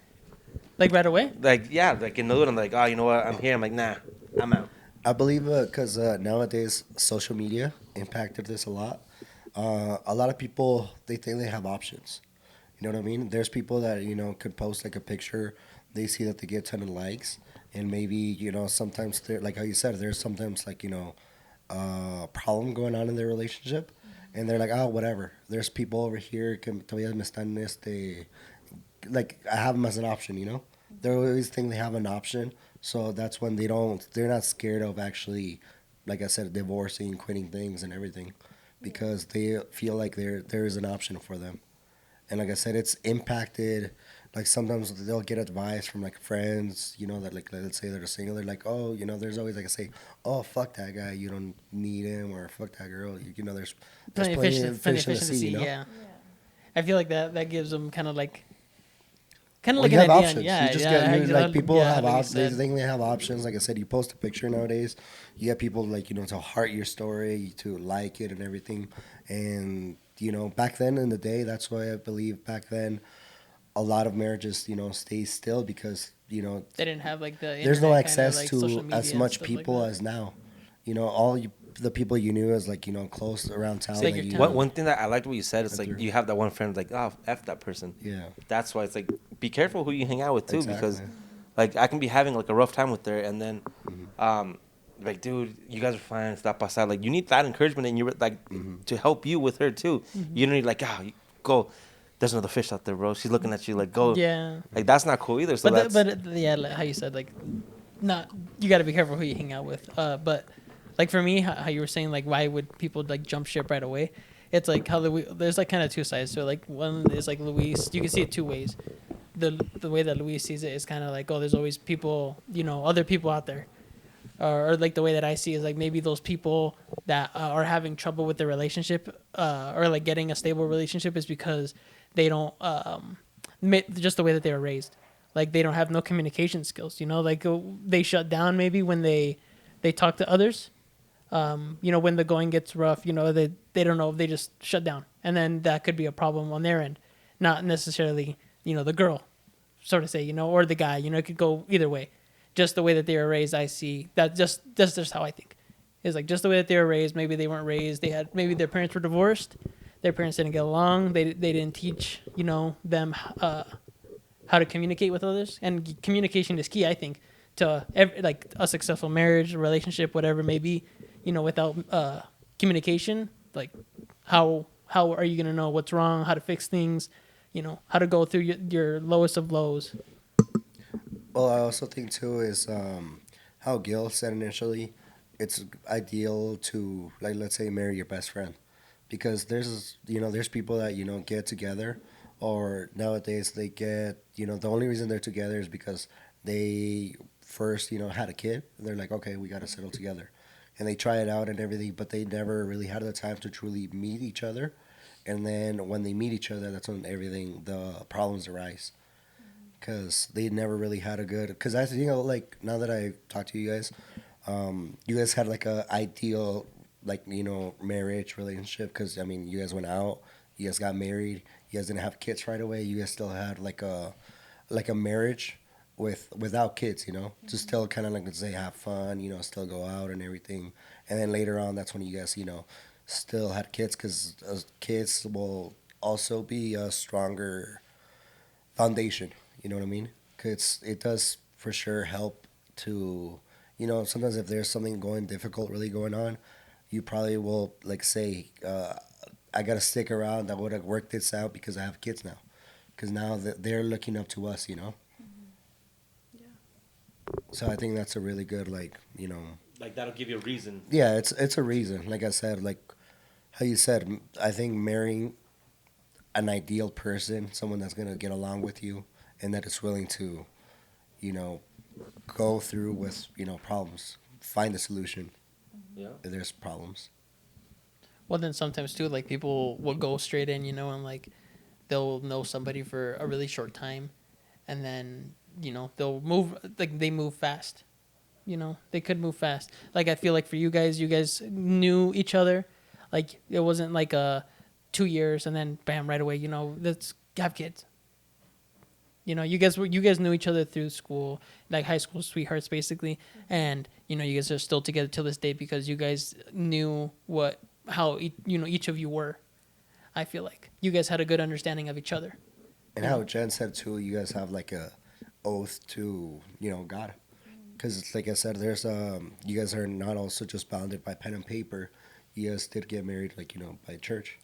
Like right away? Like, yeah, like in the hood, I'm like, oh, you know what? I'm here. I'm like, nah, I'm out. I believe because nowadays social media impacted this a lot. A lot of people, they think they have options. You know what I mean? There's people that, you know, could post like a picture. They see that they get a ton of likes. And maybe, you know, sometimes, like how you said, there's sometimes like, you know, problem going on in their relationship. And they're like, oh, whatever. There's people over here que todavía me están, like, I have them as an option, you know? They always think they have an option. So that's when they're not scared of actually, like I said, divorcing, quitting things and everything. Because they feel like there is an option for them. And like I said, it's impacted. Like sometimes they'll get advice from like friends, you know, that like, let's say they're single. They're like, oh, you know, there's always like I say, oh, fuck that guy, you don't need him, or fuck that girl. You know, there's plenty of fish in the sea, you know? Yeah. I feel like that gives them kind of like Well, like you an have idea. options. Yeah, You just yeah, get, like people have like you options. They said. think they have options. Like I said, you post a picture nowadays. You get people like, you know, to heart your story, to like it and everything. And, you know, back then in the day, that's why I believe back then a lot of marriages, you know, stay still because, you know, They didn't have like the there's no internet access like, to social media as and much stuff people like that. as now. You know, the people you knew as like, you know, close around town. like that your you, town. One thing that I liked what you said is like you have that one friend like, oh, F that person. Yeah. That's why it's like, be careful who you hang out with too, because Exactly. like I can be having like a rough time with her, and then like, dude, you guys are fine, stop outside. Like, you need that encouragement, and you're like to help you with her too. You don't need like, go. There's another fish out there, bro. She's looking at you like, go. Yeah. Like, that's not cool either. So Yeah, like how you said, like, not you got to be careful who you hang out with. But like for me, how you were saying, like, why would people like jump ship right away? It's like how there's like kind of two sides. So like one is like Luis. You can see it two ways. The way that Luis sees it is kind of like, oh, there's always people, you know, other people out there. Or like the way that I see is like maybe those people that are having trouble with their relationship or like getting a stable relationship is because they don't just the way that they were raised. Like they don't have no communication skills, you know, like they shut down maybe when they talk to others. You know, when the going gets rough, you know, they don't know, they just shut down. And then that could be a problem on their end. Not necessarily, you know, the girl, so to say, you know, or the guy, you know, it could go either way. Just the way that they were raised, I see that that's just how I think. It's like just the way that they were raised. Maybe they weren't raised. Maybe their parents were divorced. Their parents didn't get along. They didn't teach, you know, them how to communicate with others. And communication is key, I think, to like a successful marriage, relationship, whatever it may be. You know, without communication, like how are you gonna know what's wrong? How to fix things? You know, how to go through your lowest of lows. Well, I also think too is how Gil said initially, it's ideal to like let's say marry your best friend, because there's people that get together, or nowadays they get the only reason they're together is because they first had a kid. They're like, okay, we got to settle together, and they try it out and everything, but they never really had the time to truly meet each other, and then when they meet each other, that's when the problems arise because they never really had a good. Because I think like now that I talked to you guys had like a ideal like marriage relationship. Because I mean, you guys went out, you guys got married, you guys didn't have kids right away. You guys still had like a marriage without kids. To still kind of like let's say have fun. Still go out and everything. And then later on, that's when you guys still had kids because kids will also be a stronger foundation. You know what I mean? 'Cause it does for sure help to, sometimes if there's something going difficult really going on, you probably will like say, I gotta stick around. I would have worked this out because I have kids now. Because now that they're looking up to us. Yeah. So I think that's a really good Like that'll give you a reason. yeah, it's a reason. Like I said, like how you said, I think marrying an ideal person, someone that's gonna get along with you, and that is willing to, you know, go through with problems, find a solution Yeah. if there's problems. Well, then sometimes too, like people will go straight in, and like they'll know somebody for a really short time, and then they'll move like they move fast. They could move fast. Like I feel like for you guys knew each other, like it wasn't like 2 years and then bam right away. Let's have kids. You guys knew each other through school, like high school sweethearts basically, and you guys are still together till this day because you guys knew how each of you were. I feel like you guys had a good understanding of each other. And how Jen said too, you guys have like a oath to God, because like I said, there's you guys are not also just bounded by pen and paper. You guys did get married like by church,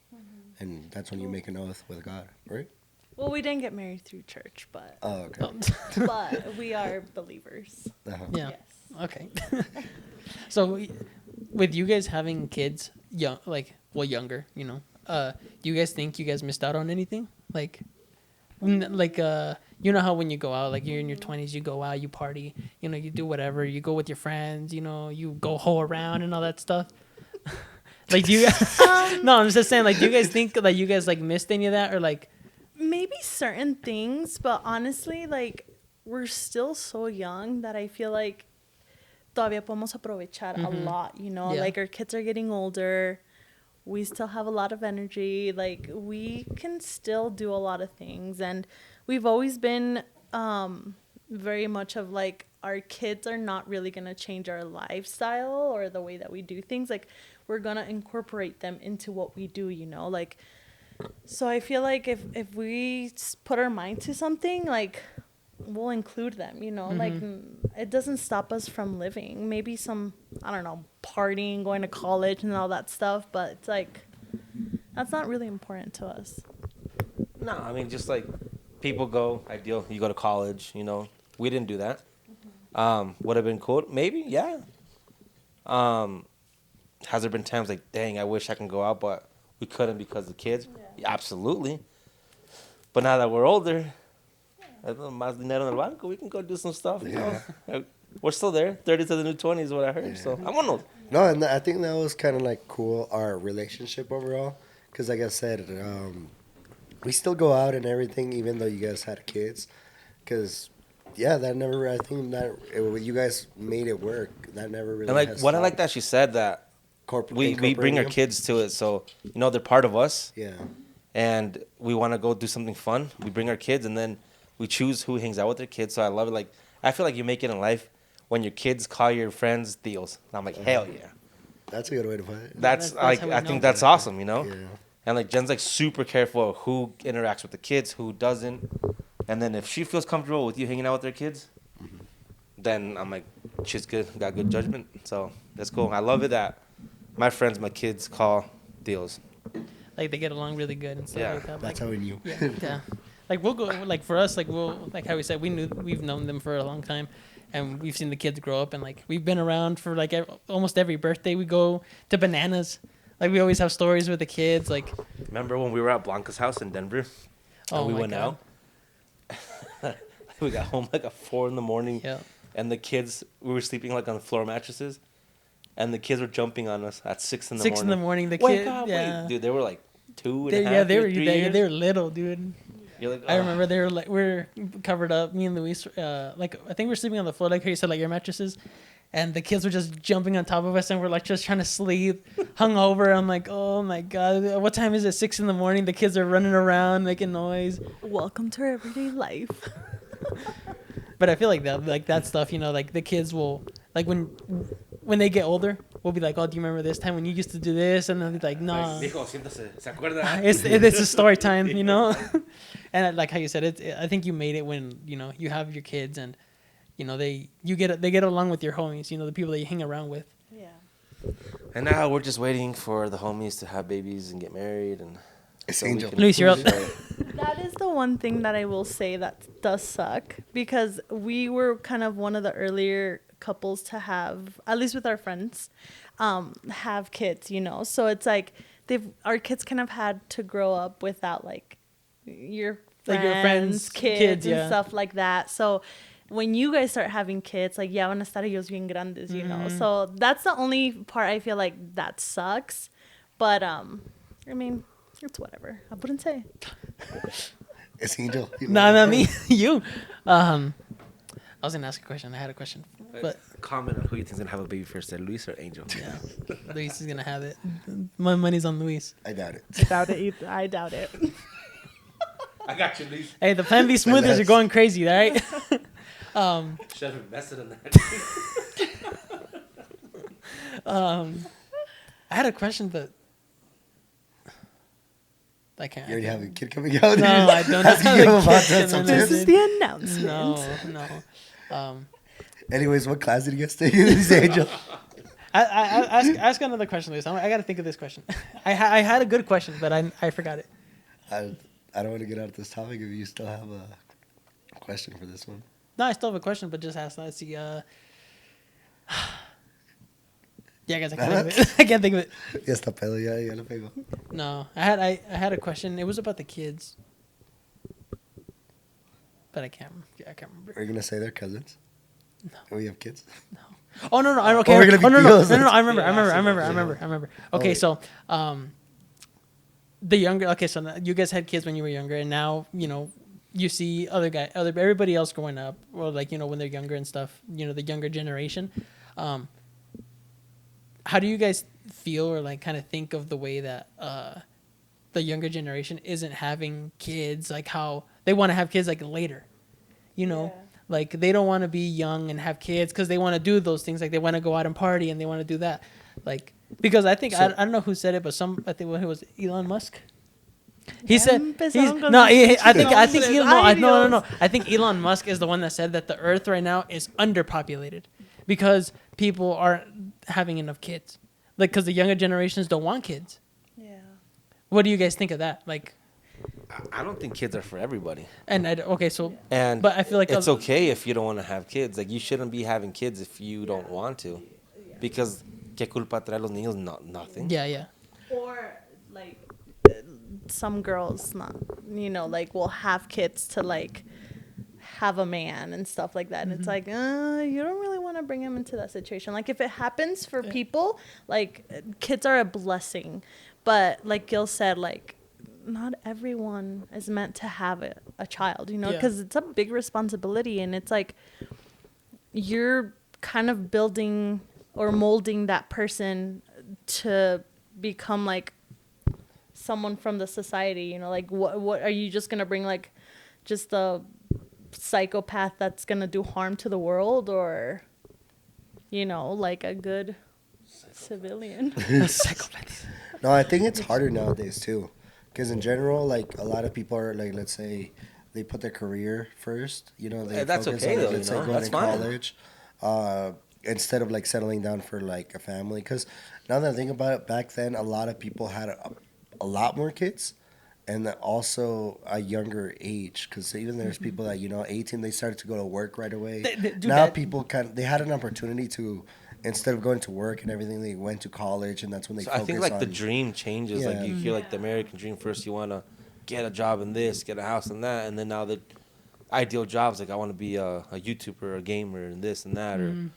and that's when you make an oath with God, right? Well, we didn't get married through church, but Oh, okay. but we are believers. Uh-huh. Yeah. Yes. Okay. So, with you guys having kids, younger, do you guys think you guys missed out on anything? Like, how when you go out, like you're in your 20s, you go out, you party, you do whatever, you go with your friends, you go hoe around and all that stuff. Like, do you? No, I'm just saying, like, do you guys think that you guys like missed any of that, or like? Maybe certain things, but honestly, like we're still so young that I feel like todavía podemos aprovechar a lot, Yeah. Like our kids are getting older. We still have a lot of energy. Like we can still do a lot of things. And we've always been very much of like our kids are not really going to change our lifestyle or the way that we do things. Like we're going to incorporate them into what we do, like. So I feel like if we put our mind to something, like we'll include them, like it doesn't stop us from living. Maybe some, I don't know, partying, going to college and all that stuff, but it's like that's not really important to us. No, I mean just like people go ideal. You go to college. We didn't do that. Would have been cool. Maybe, yeah. Has there been times like, dang, I wish I can go out, but we couldn't because of the kids? Yeah, absolutely. But now that we're older, más dinero en el banco, we can go do some stuff. We're still there. 30 to the new 20 is what I heard. Yeah. So I'm on those. No, and I think that was kind of like cool, our relationship overall. Because like I said, we still go out and everything, even though you guys had kids. Because, yeah, that never, I think that you guys made it work. That never really And like, what I like that she said that we bring our kids to it. So, they're part of us. Yeah. And we want to go do something fun. We bring our kids and then we choose who hangs out with their kids. So I love it. Like, I feel like you make it in life when your kids call your friends deals. And I'm like, hell yeah. That's a good way to put it. That's like, how we I know. think that's awesome, Yeah. And like Jen's like super careful of who interacts with the kids, who doesn't. And then if she feels comfortable with you hanging out with their kids, then I'm like, she's good, got good judgment. So that's cool. I love it that my friends, my kids call deals. Like they get along really good and stuff Yeah. like that. That's Like, how we knew. yeah. like we'll go like for us like we'll like how we said we've known them for a long time, and we've seen the kids grow up, and like we've been around for like almost every birthday. We go to Bananas. Like we always have stories with the kids. Like Remember when we were at Blanca's house in Denver? oh And we my went God. out. We got home like at 4 a.m. Yeah. And the kids, we were sleeping like on floor mattresses, and the kids were jumping on us at 6 in the 6 morning. in the morning. The Wake kid. up, Yeah. wait. Dude, they were like 2 and They, a half, yeah, they were 3 years. they were little, dude. You're like, I "Ugh." remember they were like we're covered up. Me and Luis, like I think we're sleeping on the floor, like how you said, like your mattresses, and the kids were just jumping on top of us, and we're like just trying to sleep, hung over. I'm like, oh my God, what time is it? 6 in the morning. The kids are running around making noise. Welcome to our everyday life. But I feel like that stuff, you know, like the kids will like when they get older, we'll be like, oh, do you remember this time when you used to do this? And they'll be like, nah. Like, "Mijo, siéntase, ¿se acuerda?" It's a story time, you know. And like how you said it, I think you made it when you know you have your kids, and you know they get along with your homies, you know, the people that you hang around with. Yeah. And now we're just waiting for the homies to have babies and get married, and It's so we Angel. can- Luis, you're up. That is the one thing that I will say that does suck, because we were kind of one of the earlier couples to have, at least with our friends, have kids, you know. So it's like our kids kind of had to grow up without like your Like your friends' kids and yeah. stuff like that. So when you guys start having kids, like ya van a estar ellos bien grandes, you know. So that's the only part I feel like that sucks. But I mean, it's whatever. I wouldn't say. It's Angel. Nah, not me. You. I was gonna ask a question. I had a question, but Comment on who you think's gonna have a baby first, Luis or Angel. yeah, Luis is gonna have it. My money's on Luis. I doubt it. I doubt it. I got you, Luis. Hey, the Plan B smoothies are going crazy, all right? Should have invested in that. I had a question, but I can't. You already have a kid coming out? No, I don't Ask have you a about kid that coming sometime. This is the announcement. No. Anyways, what class did you guys take? This Angel. Ask another question, Luis. I got to think of this question. I had a good question, but I forgot it. I don't want to get out of this topic if you still have a question for this one. No, I still have a question, but just ask. Let's see. Yeah, guys, I can't think of it. I can't think of it. Ya está pedo, ya le pegó. No, I had a question. It was about the kids, but I can't remember. Are you going to say they're cousins? No. We have kids? Oh no, I'm okay. Oh, we're gonna be no. close. I remember. Yeah. I remember. Okay, wait. so the younger. Okay, so now you guys had kids when you were younger, and now you know you see everybody else growing up, or like you know when they're younger and stuff. You know the younger generation. How do you guys feel or like kind of think of the way that the younger generation isn't having kids? Like how they want to have kids like later, you know. Yeah. Like they don't want to be young and have kids because they want to do those things. Like they want to go out and party and they want to do that. Like because I think I don't know who said it, but I think it was Elon Musk. He said empezaron con no. sus I think nombres. Ay, no. Dios. I think Elon Musk is the one that said that the Earth right now is underpopulated because people aren't having enough kids. Like because the younger generations don't want kids. Yeah. What do you guys think of that? Like, I don't think kids are for everybody. and okay, so And but I feel like it's okay if you don't want to have kids. Like you shouldn't be having kids if you don't want to, because ¿qué culpa trae los niños? Nothing. Yeah. Or like some girls, not like will have kids to like have a man and stuff like that, and it's like you don't really want to bring him into that situation. Like if it happens for people, like kids are a blessing, but like Gil said, like not everyone is meant to have a child, Yeah. because it's a big responsibility, and it's like you're kind of building or molding that person to become like someone from the society, like what are you just gonna bring, like just a psychopath that's gonna do harm to the world, or like a good civilian? Psychopaths. No, I think it's harder nowadays too, because in general, like a lot of people are like, let's say, they put their career first. They That's focus okay, on, though, let's say, going that's to fine. college, instead of like settling down for like a family. Because now that I think about it, back then a lot of people had a lot more kids, and then also a younger age, because even there's people that 18, they started to go to work right away. Do Now that. people they had an opportunity to, instead of going to work and everything, they went to college, and that's when they So I focus think like on. the dream changes. Yeah. Like you hear like the American dream first. You want to get a job in this, get a house in that, and then now the ideal jobs like I want to be a YouTuber, a gamer, and this and that, or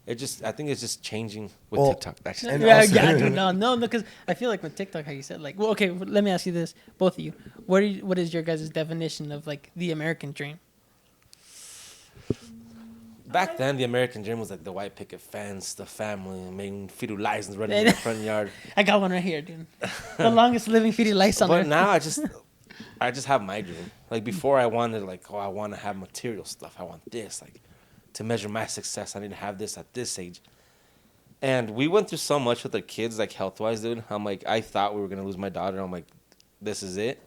it just I think it's just changing with Well, TikTok. That's and Yeah, also- yeah, dude, no, because I feel like with TikTok, how you said, like, well, okay, let me ask you this, both of you, what is your guys' definition of like the American dream? back then the American dream was like the white picket fence, the family, making fetal license running in the front yard. I got one right here, dude. The longest living feeding lice on But Earth. now I just have my dream. Like before, I wanted like, I want to have material stuff. I want this. Like to measure my success, I need to have this at this age. And we went through so much with our kids, like health wise, dude. I'm like, I thought we were gonna lose my daughter. I'm like, this is it,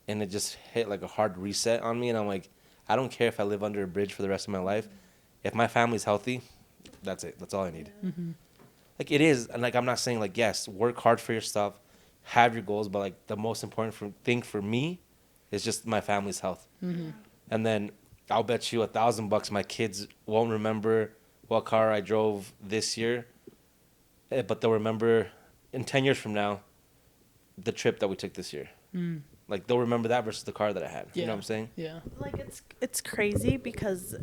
and it just hit like a hard reset on me. And I'm like, I don't care if I live under a bridge for the rest of my life. If my family's healthy, that's it. That's all I need. Like it is, and like I'm not saying like yes, work hard for your stuff, have your goals, but like the most important thing for me is just my family's health. And then I'll bet you $1,000 my kids won't remember what car I drove this year, but they'll remember in 10 years from now the trip that we took this year. Like they'll remember that versus the car that I had. You know what I'm saying? Yeah. Like it's crazy because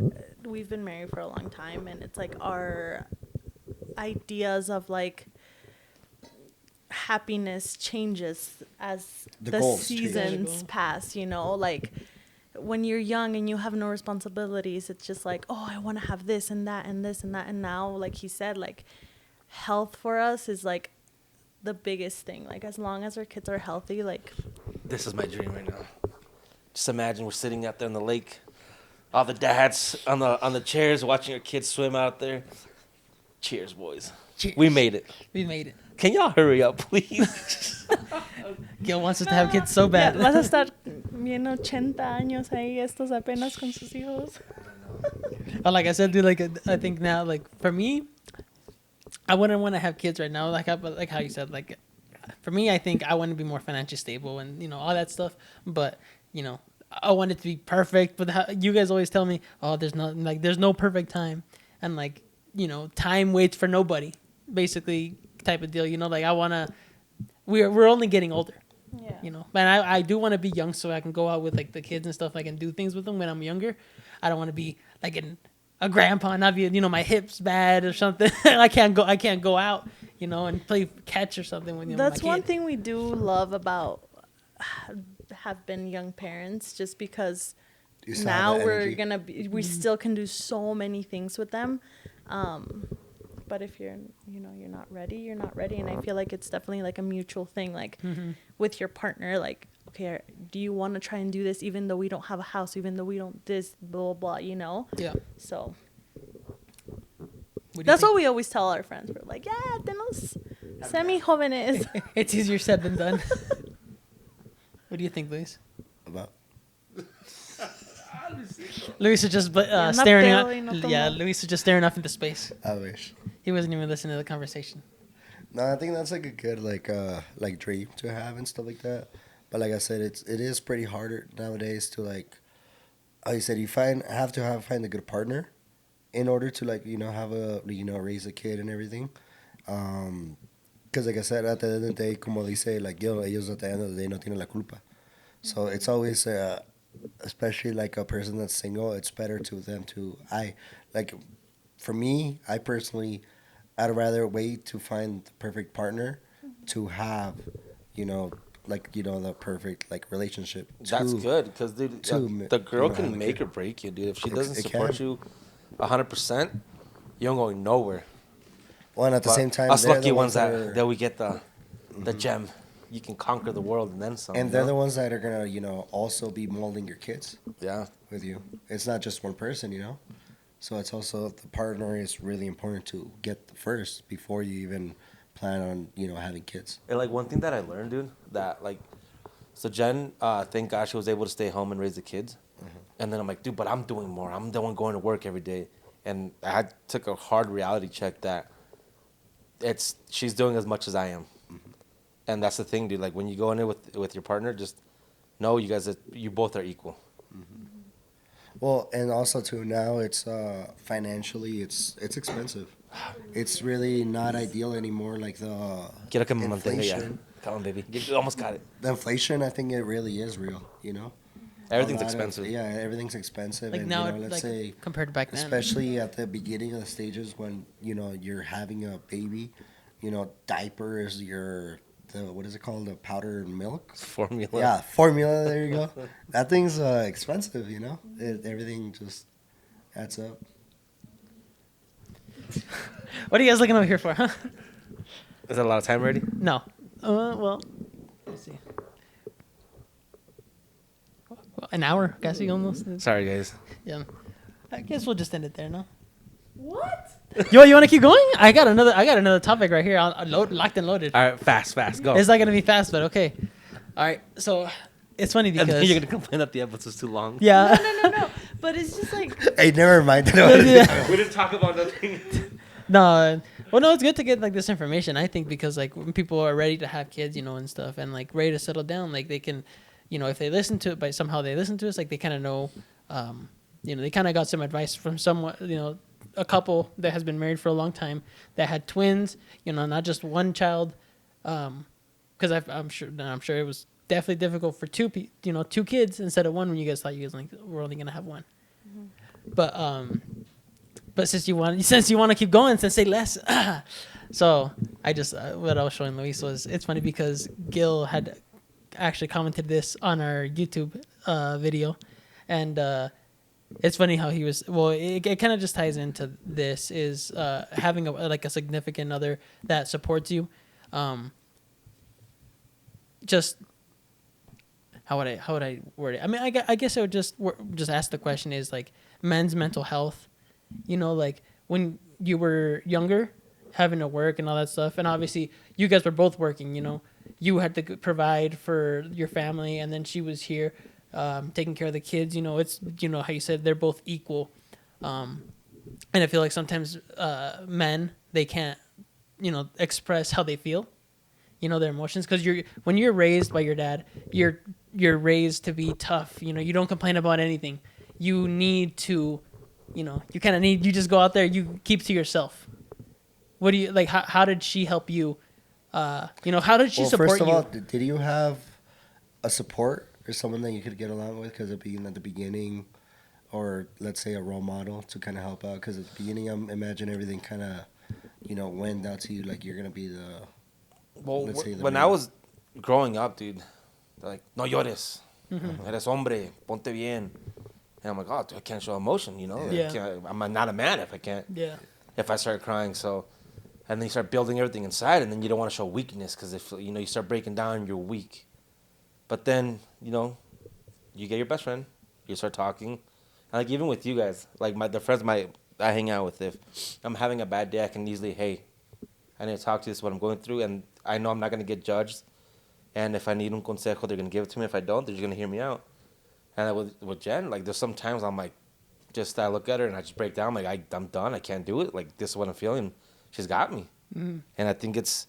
we've been married for a long time, and it's like our ideas of like happiness changes as The the goals change. seasons pass, like when you're young and you have no responsibilities, it's just like, oh, I want to have this and that and this and that. And now, like he said, like health for us is like the biggest thing. Like as long as our kids are healthy, like This is my dream right now. Just imagine we're sitting out there in the lake, all the dads on the chairs watching our kids swim out there. Cheers, boys. Cheers. We made it. We made it. Can y'all hurry up, please? Gil wants us to have kids so bad. vas a estar bien 80 años ahí estos apenas con sus hijos. But like I said, dude, like I think now, like for me, I wouldn't want to have kids right now. Like how you said, like for me, I think I want to be more financially stable and all that stuff. But I want it to be perfect. But you guys always tell me, oh, there's no perfect time, and like time waits for nobody, basically type of deal. Like I wanna, we're only getting older. Yeah. But I do want to be young so I can go out with like the kids and stuff. I can do things with them when I'm younger. I don't want to be like a grandpa and not be my hips bad or something. I can't go out and play catch or something when That's my one kid. thing we do love about have been young parents, just because You still now have that we're energy. gonna be, we still can do so many things with them. But if you're not ready, you're not ready. And I feel like it's definitely like a mutual thing, like with your partner, like, okay, do you want to try and do this even though we don't have a house, even though we don't this, blah, blah, blah, Yeah. So What do you that's think? what we always tell our friends. We're like, yeah, tenos semi-jóvenes. It's easier said than done. What do you think, Luis? About Luis is just no staring teo out. y no Yeah, tomo. Luis is just staring off into space. I wish. He wasn't even listening to the conversation. No, I think that's like a good like dream to have and stuff like that. But like I said, it is pretty harder nowadays to like you said, you find a good partner in order to like have a raise a kid and everything. Because like I said, at the end of the day, como dice like ellos at the end of the day no tienen la culpa. So it's always especially like a person that's single, it's better to them to for me, I personally, I'd rather wait to find the perfect partner to have, the perfect like relationship. That's good because dude, the girl have a can make kid. or break you, dude. If she It- doesn't it support can. you 100%, you're going nowhere. Well, and at the But same time, us they're lucky the ones that are, that we get the gem. You can conquer the world and then some. and they're the ones that are gonna also be molding your kids Yeah. with you. It's not just one person, So it's also the partner is really important to get first before you even plan on having kids. And like one thing that I learned, dude, that like, so Jen, thank God she was able to stay home and raise the kids. And then I'm like, dude, but I'm doing more. I'm the one going to work every day. And I took a hard reality check that she's doing as much as I am. And that's the thing, dude. Like when you go in there with your partner, just no, you both are equal. Well, and also too now it's financially it's expensive. It's really not ideal anymore. Like the Quiero que me mantenga ya. inflation, Come on, baby. You almost got it. the inflation. I think it really is real. You know, Everything's A lot of- expensive. yeah, everything's expensive, Like and now, let's like say compared to back then. especially at the beginning of the stages when you're having a baby, diaper is the what is it called, the powdered milk. Formula. Yeah, formula. There you go. That thing's expensive. Everything just adds up. What are you guys looking over here for, huh? Is that a lot of time already? No. Well, let's see. Well, an hour, guessing almost. Sorry, guys. Yeah. I guess we'll just end it there, no? What? You want to keep going? I got another topic right here. I'll locked and loaded. All right, fast, go. It's not gonna be fast, but okay. All right. So it's funny And then because you're gonna complain that the episode's too long. yeah. No. But it's just like, Hey, never mind. Yeah. We didn't talk about nothing. No. Well, no, it's good to get like this information. I think because like when people are ready to have kids, and stuff, and like ready to settle down, like they can, if they listen to it, but somehow they listen to us, like they kind of know, they kind of got some advice from someone, a couple that has been married for a long time that had twins, not just one child, because I'm sure it was definitely difficult for two kids instead of one when you guys thought you guys were only gonna have one, But since you want to keep going, then say less. So I just what I was showing Luis was it's funny because Gil had actually commented this on our YouTube video, and it's funny how he was. Well, it kind of just ties into this is having a significant other that supports you. Just how would I word it? I mean, I guess I would just ask the question is like men's mental health. Like when you were younger, having to work and all that stuff. And obviously you guys were both working, you had to provide for your family. And then she was here taking care of the kids. It's, how you said they're both equal. And I feel like sometimes men, they can't, express how they feel, their emotions. Because when you're raised by your dad, you're raised to be tough. You don't complain about anything. You need to... you just go out there, you keep to yourself. What do you like? How did she help you? How did she support first of you? all, did you have a support or someone that you could get along with? Because at the beginning, or let's say a role model to kind of help out. Because at the beginning, I imagine everything kind of, went down to you like you're gonna be the. Well, let's say when I was growing up, dude, they're like, no llores, eres hombre, ponte bien. And I'm like, oh, dude, I can't show emotion, Yeah. I'm not a man if I can't. Yeah. If I start crying, so, and then you start building everything inside, and then you don't want to show weakness because if you start breaking down, you're weak. But then you get your best friend, you start talking, and like even with you guys, like the friends I hang out with, if I'm having a bad day, I can easily, hey, I need to talk to you. This is what I'm going through, and I know I'm not gonna get judged. And if I need un consejo, they're gonna give it to me. If I don't, they're just gonna hear me out. And with Jen, like, there's sometimes I'm like, I look at her and I just break down. I'm like, I'm done. I can't do it. Like, this is what I'm feeling. She's got me. Mm-hmm. And I think it's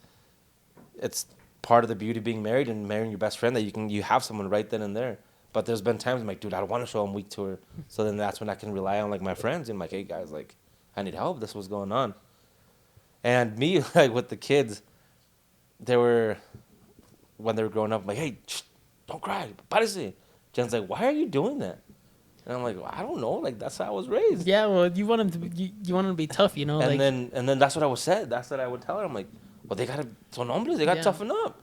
part of the beauty of being married and marrying your best friend that you have someone right then and there. But there's been times I'm like, dude, I don't want to show I'm weak to her. So then that's when I can rely on, like, my friends. And I'm like, hey, guys, like, I need help. This is what's going on. And me, like, with the kids, when they were growing up, I'm like, hey, don't cry. Parece. Jen's like, why are you doing that? And I'm like, well, I don't know. Like, that's how I was raised. Yeah, well, you want him to be, you want him to be tough, And then that's what I was said. That's what I would tell her. I'm like, well, they gotta son hombres. They gotta toughen up.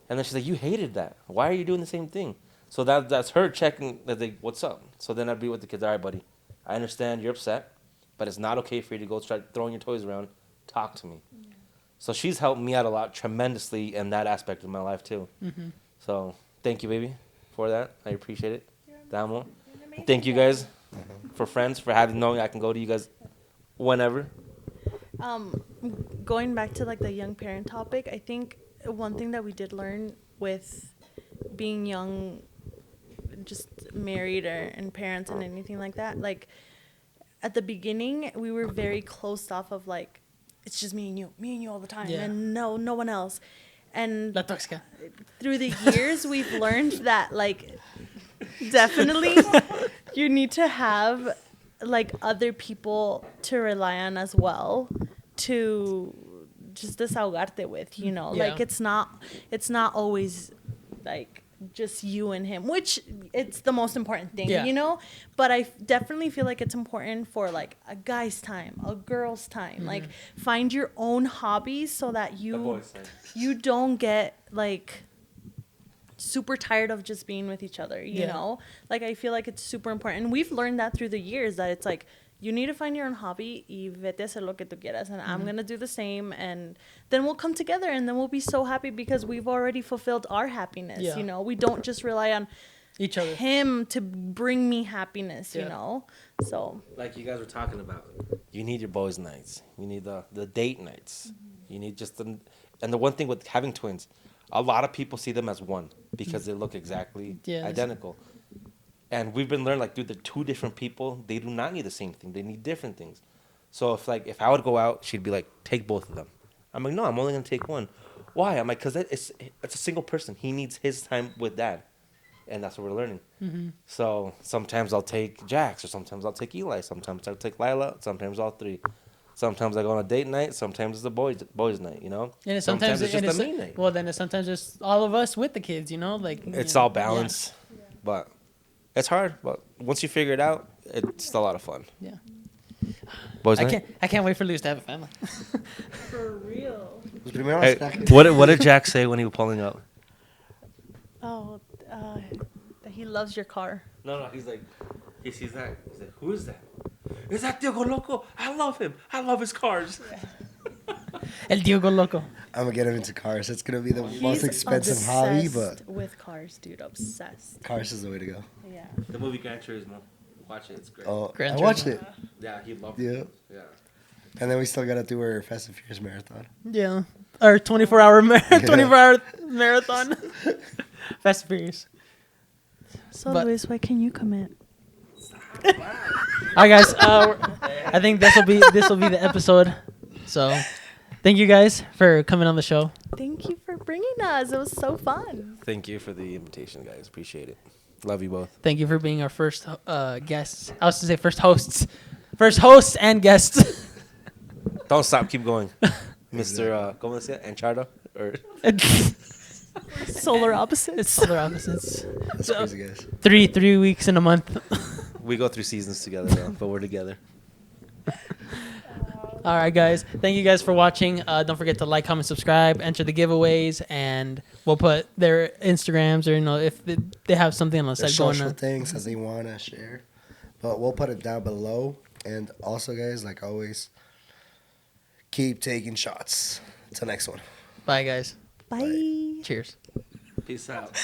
And then she's like, you hated that. Why are you doing the same thing? So that's her checking. What's up? So then I'd be with the kids. All right, buddy. I understand you're upset, but it's not okay for you to go start throwing your toys around. Talk to me. Yeah. So she's helped me out a lot tremendously in that aspect of my life too. Mm-hmm. So thank you, baby, for that. I appreciate it. Damo. Thank you guys for friends, for knowing I can go to you guys whenever. Going back to like the young parent topic, I think one thing that we did learn with being young, just married and parents and anything like that, like at the beginning we were very closed off of like, it's just me and you all the time, and no one else. And La tóxica. through the years, we've learned that, like, definitely you need to have, like, other people to rely on as well to just desahogarte with, you know? Yeah. Like, it's not always, like, just you and him, which it's the most important thing, Yeah. you know? But I definitely feel like it's important for, like, a guy's time, a girl's time. Like, find your own hobbies so that you don't get, like, super tired of just being with each other, you Yeah. know? Like, I feel like it's super important. And we've learned that through the years, that it's like, you need to find your own hobby y vete a hacer lo que tú quieras. And I'm going to do the same. And then we'll come together and then we'll be so happy because we've already fulfilled our happiness, Yeah. you know? We don't just rely on Each other. him to bring me happiness, you Yeah. know? So, Like you guys were talking about, you need your boys' nights. You need the date nights. You need just and the one thing with having twins, a lot of people see them as one because they look exactly Yes. identical. And we've been learning, like, dude, they're two different people. They do not need the same thing. They need different things. So if I would go out, she'd be like, take both of them. I'm like, no, I'm only gonna take one. Why? I'm like, because it's a single person. He needs his time with dad, and that's what we're learning. So sometimes I'll take Jax, or sometimes I'll take Eli. Sometimes I'll take Lila. Sometimes all three. Sometimes I go on a date night. Sometimes it's a boys night. You know. And sometimes it's just a me night. Well, then sometimes it's all of us with the kids, you know? Like, It's you know, all balance, but it's hard. But once you figure it out, it's a lot of fun. Yeah. Boys I night. can't wait for Luz to have a family. for real. Pues primero Hey, saque. what did Jack say when he was pulling up? Oh, that he loves your car. No, he's like, he sees that. He's like, who is that? Is that Diego Loco? I love him. I love his cars. El Diego Loco. I'm gonna get him into cars. It's gonna be the He's most expensive hobby, but obsessed with cars, dude. Obsessed. cars is the way to go. Yeah. The movie Gran Turismo. Watch it. It's great. Oh, Gran I watched Turismo. it. Yeah, he loved Yeah. it. Yeah. And then we still gotta do our Fast and Furious marathon. Yeah. Our 24-hour 24-hour marathon. Fast and Furious. So, But- Luis, when can you commit? All right, guys. I think this will be the episode. So, thank you guys for coming on the show. Thank you for bringing us. It was so fun. Thank you for the invitation, guys. Appreciate it. Love you both. Thank you for being our first guests. I was to say first hosts and guests. Don't stop. Keep going. Mr. ¿Cómo decía? Andrade? Or Solar opposites. It's solar opposites. That's crazy, guys. 3 weeks in a month. we go through seasons together, though, but we're together. All right, guys. Thank you guys for watching. Don't forget to like, comment, subscribe, enter the giveaways, and we'll put their Instagrams or if they have something on the Their site going social on. things as they wanna share, but we'll put it down below. And also, guys, like always, keep taking shots. Until next one. Bye, guys. Bye. Cheers. Peace out.